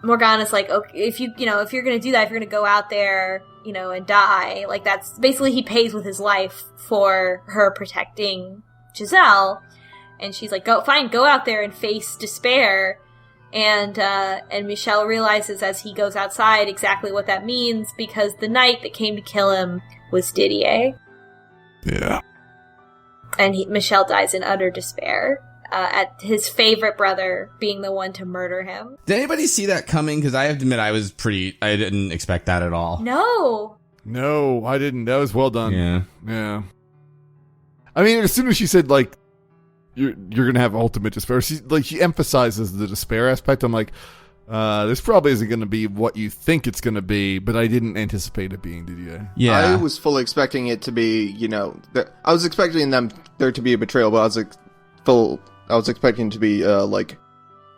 Morgana's like, okay, if you're gonna do that, if you're gonna go out there, and die, like, that's basically, he pays with his life for her protecting Giselle. And she's like, go out there and face despair. And Michel realizes as he goes outside exactly what that means, because the knight that came to kill him was Didier. Yeah. And Michel dies in utter despair. At his favorite brother being the one to murder him. Did anybody see that coming? Because I have to admit, I didn't expect that at all. No, I didn't. That was well done. Yeah. I mean, as soon as she said, like, you're gonna have ultimate despair, she emphasizes the despair aspect. I'm like, this probably isn't gonna be what you think it's gonna be, but I didn't anticipate it being Didier. Yeah. I was fully expecting it to be, I was expecting there to be a betrayal, but I was expecting to be,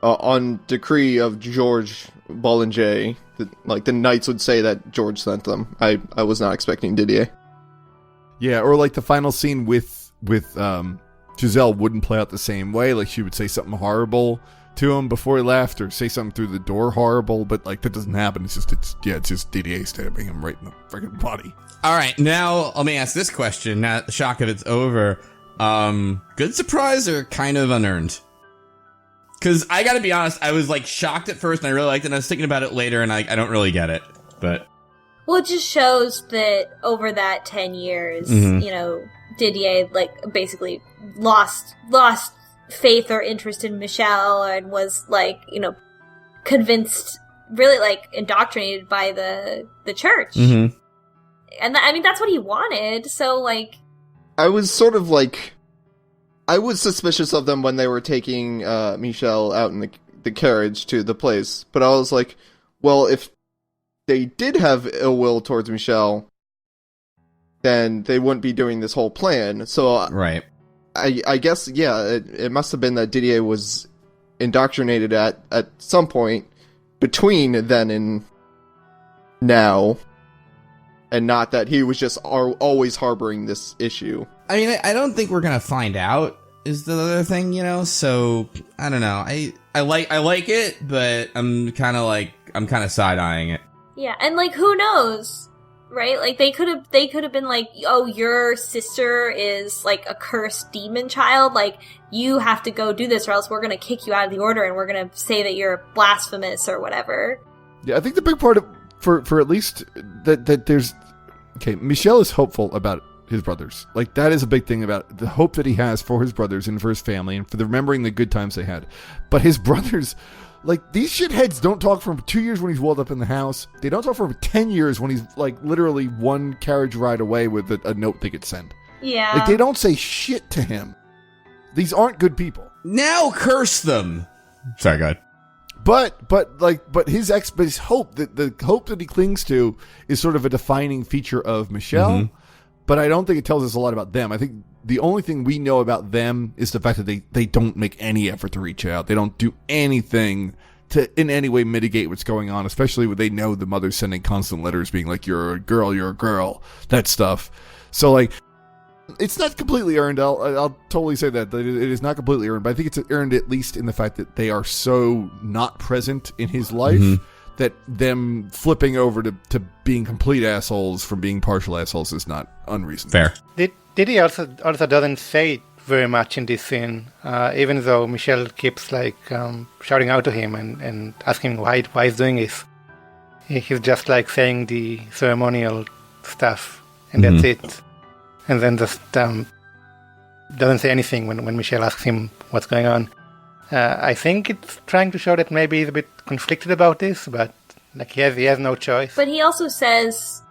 on decree of George Bollinger, the knights would say that George sent them. I was not expecting Didier. Yeah, or like the final scene with Giselle wouldn't play out the same way. Like, she would say something horrible to him before he left, or say something through the door horrible, but, like, that doesn't happen. It's just Didier stabbing him right in the freaking body. All right, now let me ask this question. Now, the shock of it's over. Good surprise or kind of unearned? Because I gotta be honest, I was, like, shocked at first, and I really liked it, and I was thinking about it later, and I don't really get it, but... Well, it just shows that over that 10 years, Didier, like, basically lost faith or interest in Michel, and was, like, convinced, really, like, indoctrinated by the church. Mm-hmm. And, that's what he wanted, so, like... I was sort of like, I was suspicious of them when they were taking Michel out in the carriage to the place, but I was like, well, if they did have ill will towards Michel, then they wouldn't be doing this whole plan. So right. I guess, yeah, it must have been that Didier was indoctrinated at some point between then and now. And not that he was just always harboring this issue. I mean, I don't think we're gonna find out, is the other thing, so, I don't know. I like it, but I'm kind of side-eyeing it. Yeah, and, like, who knows, right? Like, they could have been like, oh, your sister is, like, a cursed demon child, like, you have to go do this or else we're gonna kick you out of the order and we're gonna say that you're blasphemous or whatever. Yeah, I think the big part of, for at least that there's... Okay, Michel is hopeful about his brothers. Like, that is a big thing about the hope that he has for his brothers and for his family and for remembering the good times they had. But his brothers, like, these shitheads don't talk for him 2 years when he's walled up in the house. They don't talk for him 10 years when he's, like, literally one carriage ride away with a note they could send. Yeah. Like, they don't say shit to him. These aren't good people. Now curse them! Sorry, go ahead. But his hope, the hope that he clings to is sort of a defining feature of Michel. Mm-hmm. But I don't think it tells us a lot about them. I think the only thing we know about them is the fact that they don't make any effort to reach out. They don't do anything to in any way mitigate what's going on, especially when they know the mother's sending constant letters being like, you're a girl, that stuff. So, like, it's not completely earned. I'll totally say that it is not completely earned, but I think it's earned at least in the fact that they are so not present in his life that them flipping over to being complete assholes from being partial assholes is not unreasonable. Fair. Didi also doesn't say very much in this scene, even though Michel keeps like shouting out to him and asking why he's doing this. He's just like saying the ceremonial stuff, and that's it. And then just doesn't say anything when Michel asks him what's going on. I think it's trying to show that maybe he's a bit conflicted about this, but like he has no choice. But he also says,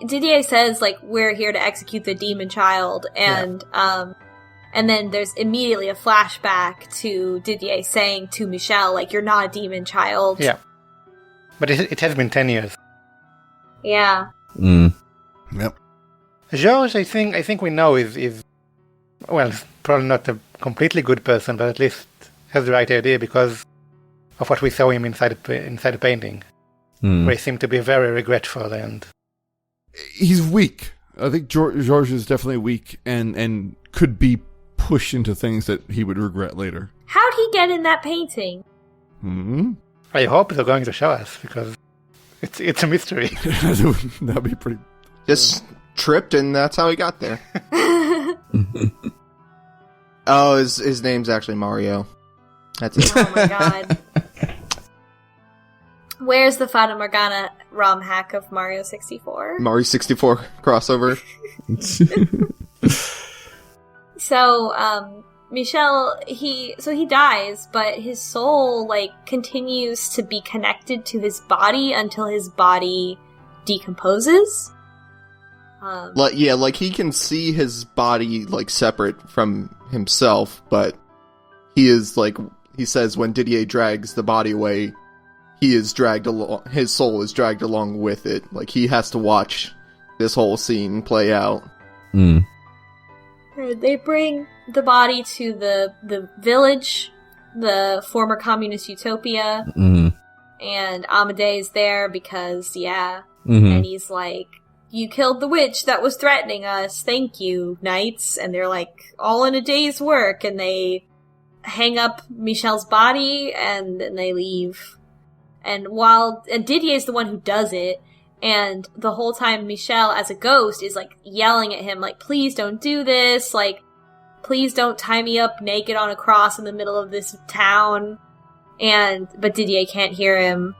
Didier says, like, we're here to execute the demon child, and then there's immediately a flashback to Didier saying to Michel, like, you're not a demon child. Yeah. But it has been 10 years. Yeah. Yep. Georges, I think we know is well, probably not a completely good person, but at least has the right idea because of what we saw him inside the painting, where he seemed to be very regretful and... He's weak. I think George is definitely weak and could be pushed into things that he would regret later. How'd he get in that painting? I hope they're going to show us, because it's a mystery. That'd be pretty... Just tripped, and that's how he got there. Oh, his name's actually Mario. That's it. Oh my god. Where's the Fata Morgana ROM hack of Mario 64? Mario 64 crossover. So, Michel, he dies, but his soul, like, continues to be connected to his body until his body decomposes. Like he can see his body, like, separate from himself, but he is, like, he says when Didier drags the body away, he is dragged along, his soul is dragged along with it. Like, he has to watch this whole scene play out. They bring the body to the village, the former communist utopia, and Amadei is there because, and he's like, you killed the witch that was threatening us, thank you, knights. And they're like, all in a day's work, and they hang up Michel's body, and then they leave. And Didier's the one who does it, and the whole time Michel, as a ghost, is, like, yelling at him, like, please don't do this, like, please don't tie me up naked on a cross in the middle of this town. But Didier can't hear him,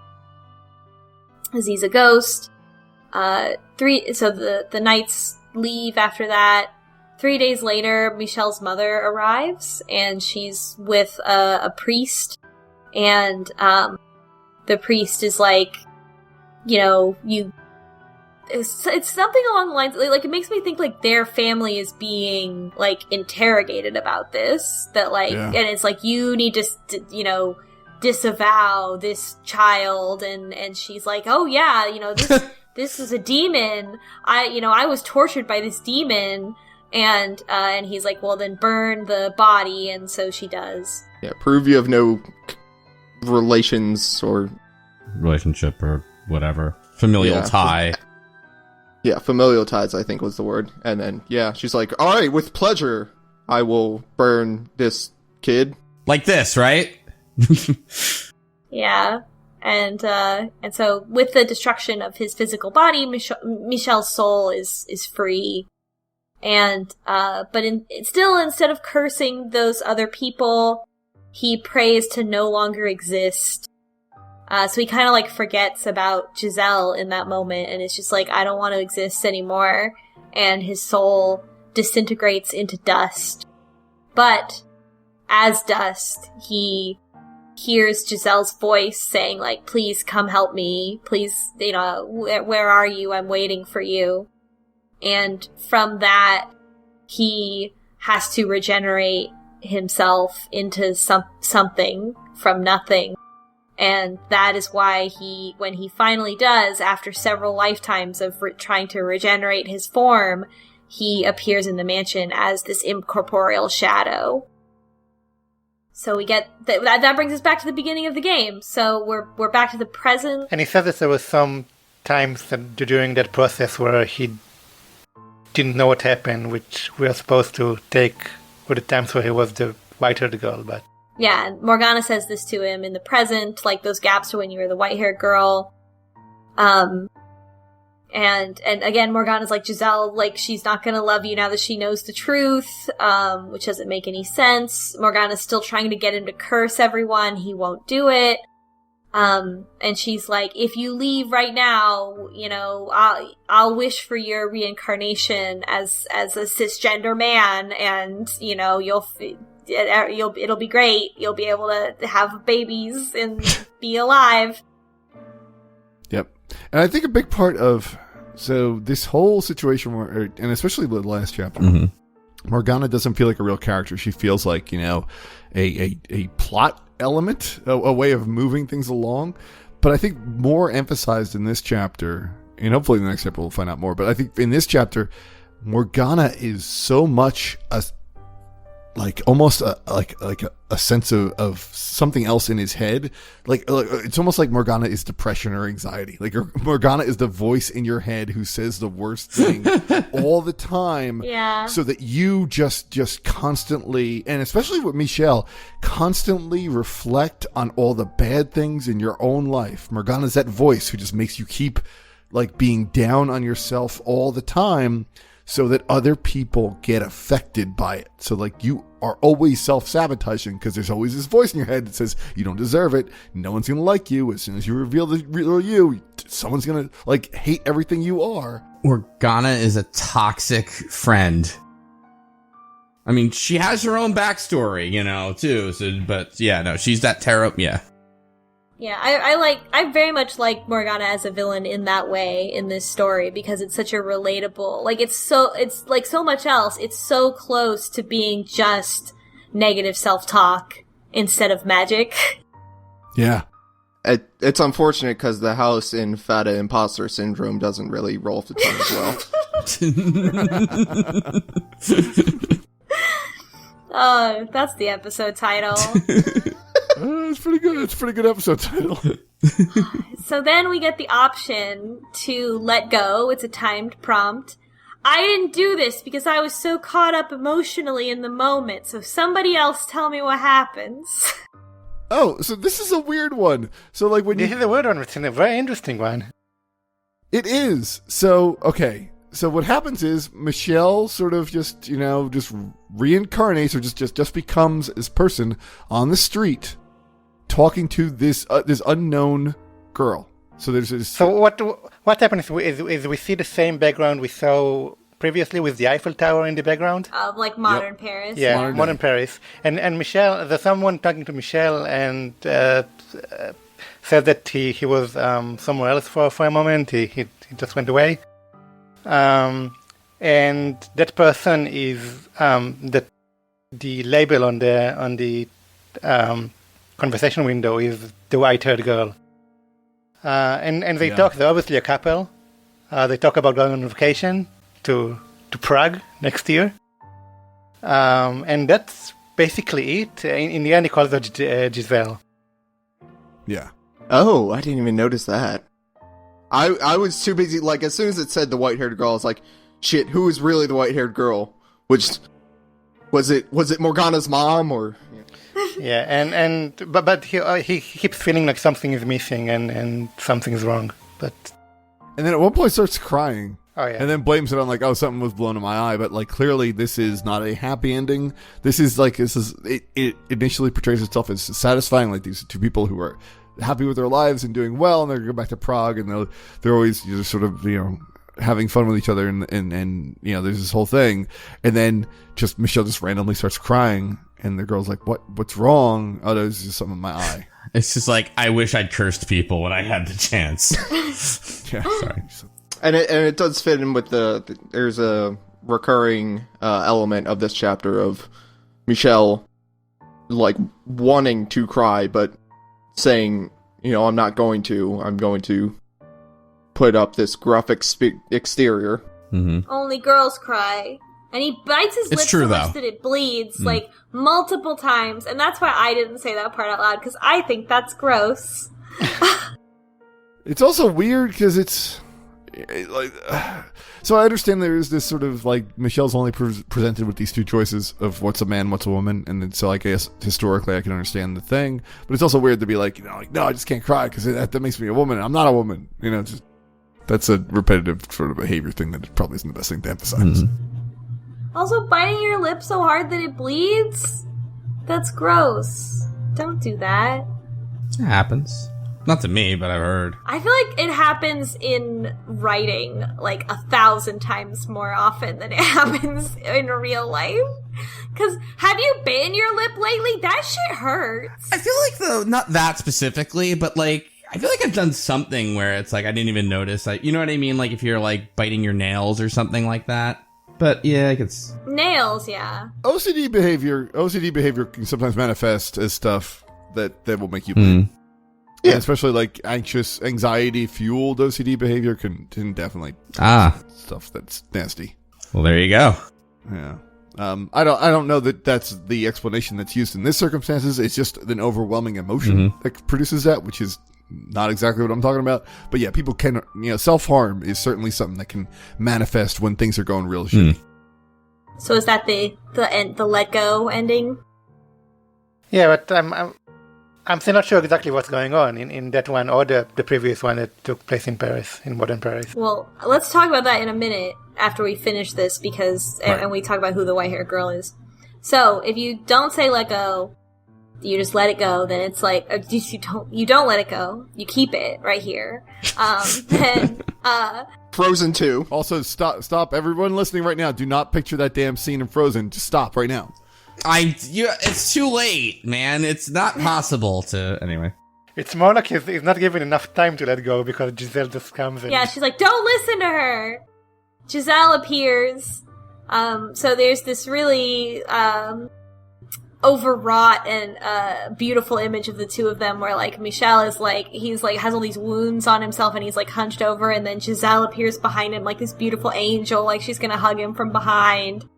as he's a ghost. So the knights leave after that. 3 days later, Michel's mother arrives, and she's with a priest, and, the priest is like, it's something along the lines, like, it makes me think, like, their family is being, like, interrogated about this, that, like, and it's like, you need to, disavow this child, and she's like, oh yeah, this is a demon, I was tortured by this demon, and he's like, well then burn the body, and so she does. Yeah, prove you have no relations or relationship or whatever. Familial tie. Yeah, familial ties, I think was the word. And then, she's like, alright, with pleasure, I will burn this kid. Like this, right? Yeah. And so with the destruction of his physical body, Michel's soul is free. And, but still, instead of cursing those other people, he prays to no longer exist. So he kind of, like, forgets about Giselle in that moment, and it's just like, I don't want to exist anymore. And his soul disintegrates into dust. But, as dust, he hears Giselle's voice saying, like, please come help me. Please, where are you? I'm waiting for you. And from that, he has to regenerate himself into something from nothing. And that is why when he finally does, after several lifetimes of trying to regenerate his form, he appears in the mansion as this incorporeal shadow. So we get that brings us back to the beginning of the game. So we're back to the present. And he says that there was some times during that process where he didn't know what happened, which we are supposed to take for the times where he was the white-haired girl, but... Yeah, and Morgana says this to him in the present, like those gaps to when you were the white-haired girl. And again, Morgana's like, Giselle, like, she's not gonna love you now that she knows the truth, which doesn't make any sense. Morgana's still trying to get him to curse everyone, he won't do it. And she's like, if you leave right now, I'll wish for your reincarnation as a cisgender man, and, it'll be great. You'll be able to have babies and be alive. Yep. And I think a big part of this whole situation, and especially the last chapter, Morgana doesn't feel like a real character. She feels like, a plot element, a way of moving things along. But I think more emphasized in this chapter, and hopefully in the next chapter we'll find out more, but I think in this chapter, Morgana is so much like almost a sense of something else in his head. Like it's almost like Morgana is depression or anxiety. Like Morgana is the voice in your head who says the worst thing all the time. Yeah. So that you just constantly, and especially with Michel, constantly reflect on all the bad things in your own life. Morgana's that voice who just makes you keep like being down on yourself all the time, so that other people get affected by it. So like you are always self-sabotaging because there's always this voice in your head that says you don't deserve it. No one's going to like you. As soon as you reveal the real you, someone's going to like hate everything you are. Morgana is a toxic friend. I mean, she has her own backstory, too. So, but yeah, no, she's that yeah. Yeah, I very much like Morgana as a villain in that way in this story, because it's such a relatable, like it's like so much else, it's so close to being just negative self-talk instead of magic. Yeah. It's unfortunate because the house in Fata Impostor Syndrome doesn't really roll off the tongue as well. Oh, that's the episode title. It's pretty good. It's a pretty good episode title. So then we get the option to let go. It's a timed prompt. I didn't do this because I was so caught up emotionally in the moment, so somebody else tell me what happens. Oh, so this is a weird one. So like when This is a weird one. It's a very interesting one. It is. So, okay. So what happens is Michel sort of just reincarnates or just becomes this person on the street talking to this unknown girl. So there's this. So what happens is we see the same background we saw previously with the Eiffel Tower in the background. Like modern Paris. Yeah, modern Paris. And Michel, there's someone talking to Michel and said that he was somewhere else for a moment. He just went away. And that person is the label on the conversation window is the white-haired girl. And they talk. They're obviously a couple. They talk about going on vacation to Prague next year. And that's basically it. In the end, he calls her Giselle. Yeah. Oh, I didn't even notice that. I was too busy, like, as soon as it said the white-haired girl, I was like, shit, who is really the white-haired girl? Which, was it Morgana's mom, or... Yeah, but he keeps feeling like something is missing and something's wrong, but... And then at one point starts crying. Oh, yeah. And then blames it on like, oh, something was blown in my eye. But like, clearly this is not a happy ending. It initially portrays itself as satisfying, like these two people who are happy with their lives and doing well, and they're going to go back to Prague, and they're always sort of having fun with each other, and there's this whole thing, and then just Michel just randomly starts crying, and the girl's like, what's wrong? Oh, there's just something in my eye. It's just like, I wish I'd cursed people when I had the chance. Yeah, sorry. And it does fit in with there's a recurring element of this chapter of Michel like wanting to cry, but saying, I'm not going to. I'm going to put up this gruff exterior. Mm-hmm. Only girls cry. And he bites his lip so much that it bleeds, like, multiple times. And that's why I didn't say that part out loud, because I think that's gross. It's also weird, because it's... like, so I understand there is this sort of, like, Michel's only presented with these two choices of what's a man, what's a woman. And then, so I guess, historically, I can understand the thing. But it's also weird to be like, no, I just can't cry, because that makes me a woman. I'm not a woman. Just... That's a repetitive sort of behavior thing that probably isn't the best thing to emphasize. Mm-hmm. Also, biting your lip so hard that it bleeds? That's gross. Don't do that. It happens. Not to me, but I've heard. I feel like it happens in writing like 1,000 times more often than it happens in real life. Because have you bitten your lip lately? That shit hurts. I feel like, though, not that specifically, but like, I feel like I've done something where it's like I didn't even notice. Like, you know what I mean? Like if you're like biting your nails or something like that. But yeah, it's nails. Yeah. OCD behavior can sometimes manifest as stuff that will make you bleed. Yeah, and especially like anxiety fueled OCD behavior can definitely stuff that's nasty. Well, there you go. Yeah. I don't know that that's the explanation that's used in this circumstances. It's just an overwhelming emotion that produces that, which is not exactly what I'm talking about. But yeah, people can, self-harm is certainly something that can manifest when things are going real shitty. So is that the let go ending? Yeah, but I'm still not sure exactly what's going on in that one or the previous one that took place in Paris, in modern Paris. Well, let's talk about that in a minute after we finish this, because and we talk about who the white-haired girl is. So if you don't say let go, you just let it go, then it's like you don't let it go, you keep it right here. Then Frozen 2. Also, stop everyone listening right now. Do not picture that damn scene in Frozen. Just stop right now. It's too late, man. It's not possible to... Anyway. It's more like he's not given enough time to let go because Giselle just comes in. Yeah, she's like, don't listen to her! Giselle appears. So there's this really overwrought and beautiful image of the two of them where, like, Michel is like, he's like, has all these wounds on himself and he's like hunched over, and then Giselle appears behind him like this beautiful angel, like she's gonna hug him from behind.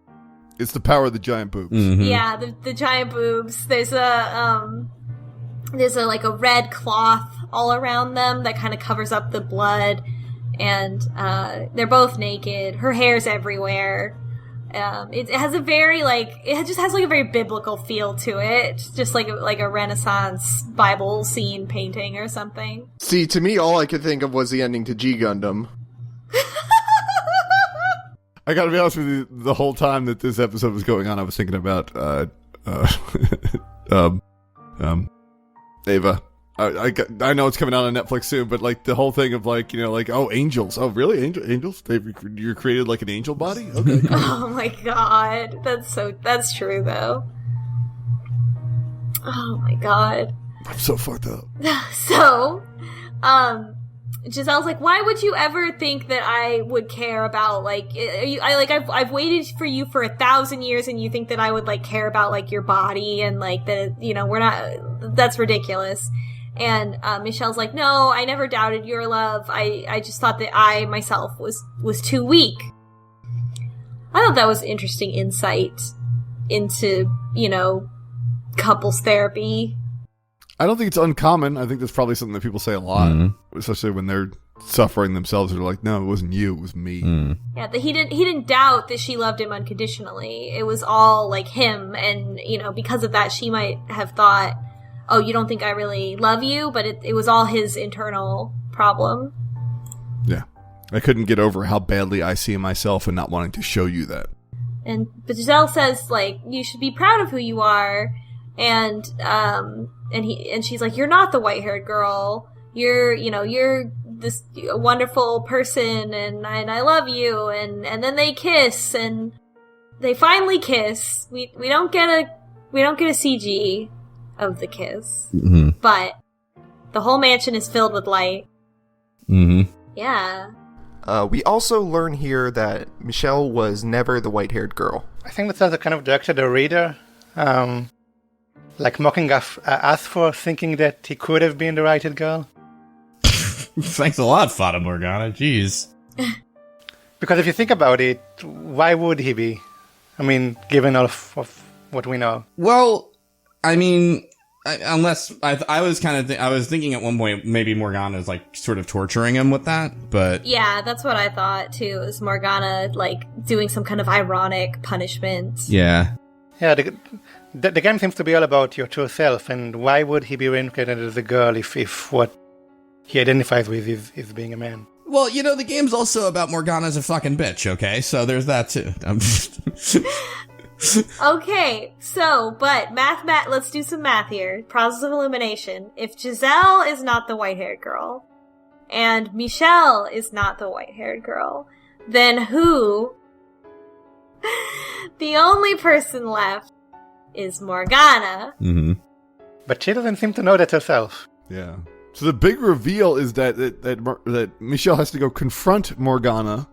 It's the power of the giant boobs. Mm-hmm. Yeah, the giant boobs. There's a like a red cloth all around them that kind of covers up the blood, and they're both naked. Her hair's everywhere. It has a very it just has like a very biblical feel to it, just like a Renaissance Bible scene painting or something. See, to me, all I could think of was the ending to G Gundam. I gotta be honest with you, the whole time that this episode was going on, I was thinking about, Ava. I know it's coming out on Netflix soon, but like the whole thing of oh, angels. Oh, really? Angels? You're created like an angel body? Okay, cool. Oh my god. That's true though. Oh my god. I'm so fucked up. So, Giselle's like, why would you ever think that I would care about, I've waited for you for 1,000 years and you think that I would, care about, your body and, that, we're not, that's ridiculous. And, Michelle's like, no, I never doubted your love. I just thought that I, myself, was too weak. I thought that was interesting insight into, couples therapy. I don't think it's uncommon. I think that's probably something that people say a lot, especially when they're suffering themselves. They're like, "No, it wasn't you; it was me." Yeah, that he didn't doubt that she loved him unconditionally. It was all him, and because of that, she might have thought, "Oh, you don't think I really love you?" But it was all his internal problem. Yeah, I couldn't get over how badly I see myself and not wanting to show you that. But Giselle says you should be proud of who you are, and she's like, you're not the white-haired girl. You're this wonderful person, and I love you. And then they kiss, and they finally kiss. We don't get a CG of the kiss, but the whole mansion is filled with light. Yeah. We also learn here that Michel was never the white-haired girl. I think that's also kind of directed the reader. Mocking us for thinking that he could have been the right-haired girl. Thanks a lot, Fata Morgana. Jeez. Because if you think about it, why would he be? I mean, given all of what we know. Well, I mean, unless I was thinking at one point maybe Morgana is sort of torturing him with that, but yeah, that's what I thought too. Is Morgana doing some kind of ironic punishment? Yeah. Yeah, the game seems to be all about your true self, and why would he be reincarnated as a girl if what he identifies with is being a man? Well, the game's also about Morgana as a fucking bitch, okay? So there's that too. Okay, so, but let's do some math here. Process of elimination. If Giselle is not the white-haired girl, and Michel is not the white-haired girl, then who? The only person left is Morgana. But she doesn't seem to know that herself. Yeah. So the big reveal is that Michel has to go confront Morgana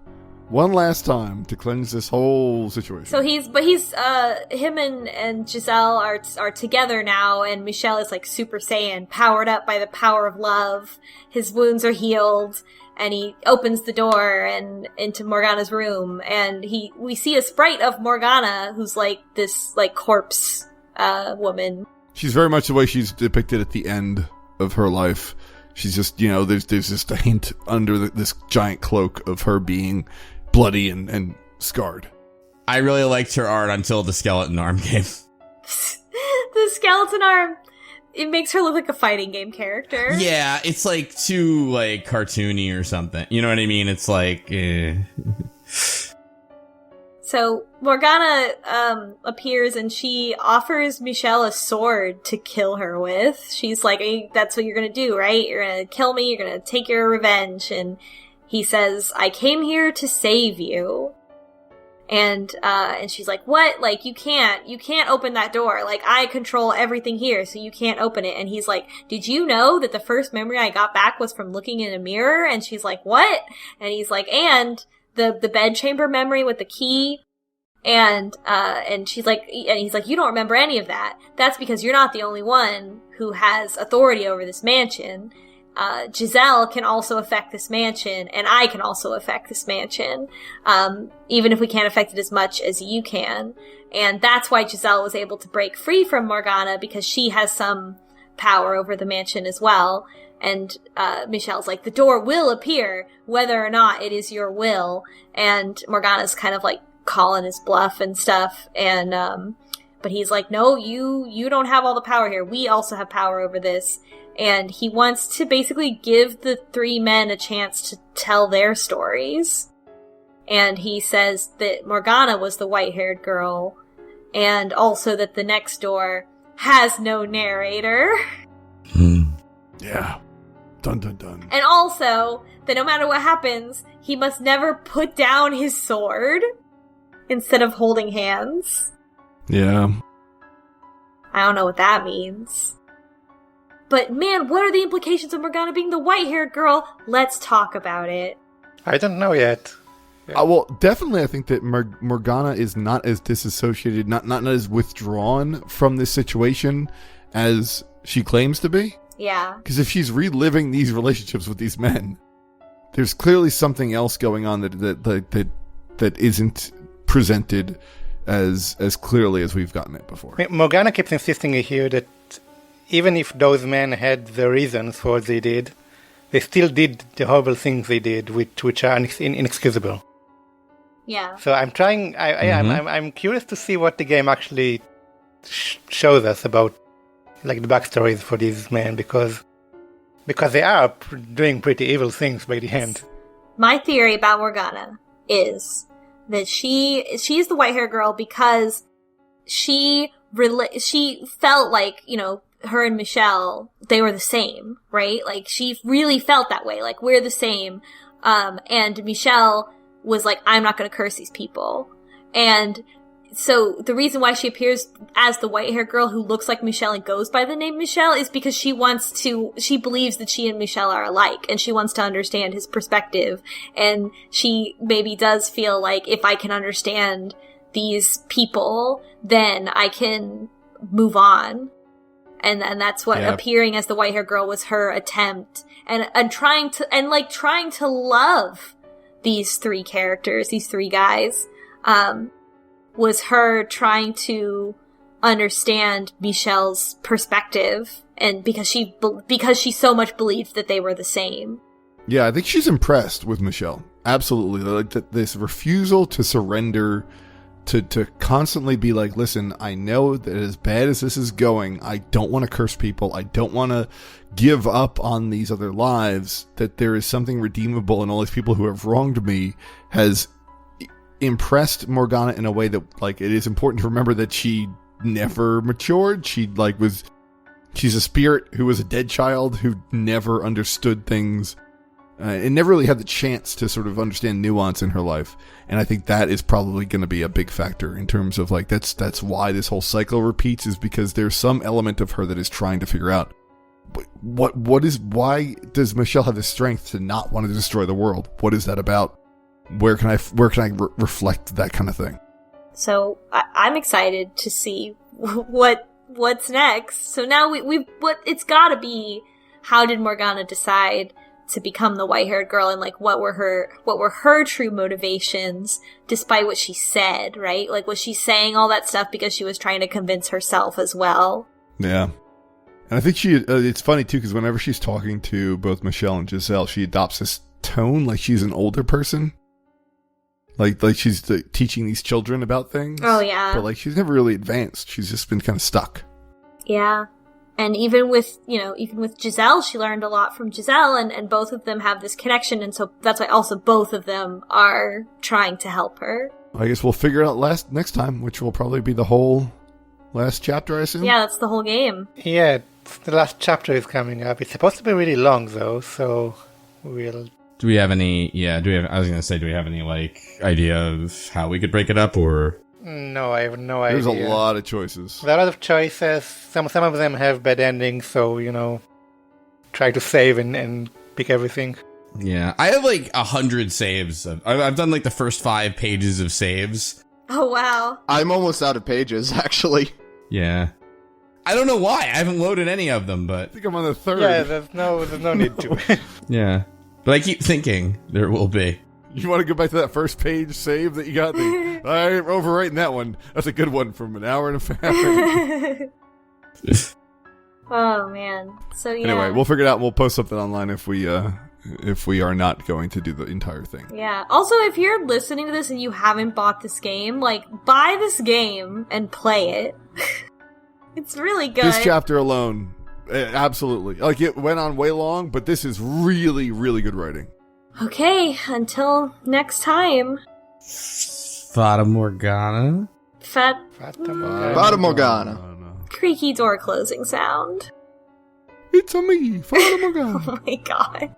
one last time to cleanse this whole situation. So him and Giselle are together now, and Michel is Super Saiyan, powered up by the power of love. His wounds are healed, and he opens the door and into Morgana's room, and we see a sprite of Morgana who's like this like corpse woman. She's very much the way she's depicted at the end of her life. She's just, you know, there's just a hint under this giant cloak of her being bloody and scarred. I really liked her art until the skeleton arm came. The skeleton arm, it makes her look like a fighting game character. Yeah, it's like too like cartoony or something. You know what I mean? It's like, So Morgana appears and she offers Michel a sword to kill her with. She's like, hey, that's what you're gonna do, right? You're gonna kill me, you're gonna take your revenge. And he says, I came here to save you. And she's like, what? Like, you can't open that door. Like, I control everything here, so you can't open it. And he's like, did you know that the first memory I got back was from looking in a mirror? And she's like, what? And he's like, and the bedchamber memory with the key. And she's like, and he's like, you don't remember any of that. That's because you're not the only one who has authority over this mansion. Giselle can also affect this mansion, and I can also affect this mansion, even if we can't affect it as much as you can. And that's why Giselle was able to break free from Morgana, because she has some power over the mansion as well. And Michel's like, the door will appear, whether or not it is your will. And Morgana's kind of like calling his bluff and stuff, and but he's like, no, you don't have all the power here. We also have power over this. And he wants to basically give the three men a chance to tell their stories. And he says that Morgana was the white-haired girl, and also that the next door has no narrator. Yeah. Dun dun dun. And also that no matter what happens, he must never put down his sword instead of holding hands. Yeah. I don't know what that means. But man, what are the implications of Morgana being the white-haired girl? Let's talk about it. I don't know yet. Well, definitely I think that Morgana is not as disassociated, not as withdrawn from this situation as she claims to be. Yeah. Because if she's reliving these relationships with these men, there's clearly something else going on that isn't presented as clearly as we've gotten it before. Morgana keeps insisting here that even if those men had the reasons for what they did, they still did the horrible things they did, which are inexcusable. Yeah. So I'm trying. I'm curious to see what the game actually shows us about, like, the backstories for these men, because they are doing pretty evil things by the end. My theory about Morgana is that she's the white-haired girl because she felt like, you know, her and Michel, they were the same, right? Like, she really felt that way, like, we're the same. And Michel was like, I'm not gonna curse these people. And so the reason why she appears as the white-haired girl who looks like Michel and goes by the name Michel is because she believes that she and Michel are alike, and she wants to understand his perspective. And she maybe does feel like, if I can understand these people, then I can move on. And that's what appearing as the white-haired girl was her attempt, and trying to love these three characters, these three guys, was her trying to understand Michel's perspective, and because she so much believed that they were the same. Yeah, I think she's impressed with Michel. Absolutely, like this refusal to surrender. To constantly be like, listen, I know that as bad as this is going, I don't want to curse people. I don't want to give up on these other lives. That there is something redeemable in all these people who have wronged me has impressed Morgana in a way that, like, it is important to remember that she never matured. She's a spirit who was a dead child who never understood things. And never really had the chance to sort of understand nuance in her life. And I think that is probably going to be a big factor in terms of, like, that's why this whole cycle repeats, is because there's some element of her that is trying to figure out why does Michel have the strength to not want to destroy the world? What is that about? Where can I reflect that kind of thing? So I'm excited to see what's next. So now what it's got to be, how did Morgana decide to become the white-haired girl, and like what were her true motivations despite what she said, right? Like, was she saying all that stuff because she was trying to convince herself as well? Yeah. And I think it's funny too, because whenever she's talking to both Michel and Giselle, she adopts this tone like she's an older person. Like she's teaching these children about things. Oh, yeah. But like she's never really advanced. She's just been kind of stuck. Yeah. And even with Giselle, she learned a lot from Giselle, and both of them have this connection, and so that's why also both of them are trying to help her. I guess we'll figure it out next time, which will probably be the whole last chapter, I assume. Yeah, that's the whole game. Yeah, the last chapter is coming up. It's supposed to be really long, though, so we'll... Do we have any, I was going to say, do we have any, like, idea of how we could break it up, or? No, I have no idea. There's a lot of choices. There are a lot of choices. Some of them have bad endings, so, try to save and pick everything. Yeah, I have, like, 100 saves. I've done, like, the first 5 pages of saves. Oh, wow. I'm almost out of pages, actually. Yeah. I don't know why. I haven't loaded any of them, but... I think I'm on the 3rd. Yeah, there's no need to. Yeah. But I keep thinking there will be. You want to go back to that first page save that you got? I'm overwriting that one. That's a good one from an hour and a half. Oh, man. So, yeah. Anyway, we'll figure it out and we'll post something online if we are not going to do the entire thing. Yeah. Also, if you're listening to this and you haven't bought this game, like, buy this game and play it. It's really good. This chapter alone, absolutely. Like, it went on way long, but this is really, really good writing. Okay, until next time. Fata Morgana. Fata Morgana. Creaky door closing sound. It's a me, Fata Morgana. Oh my god.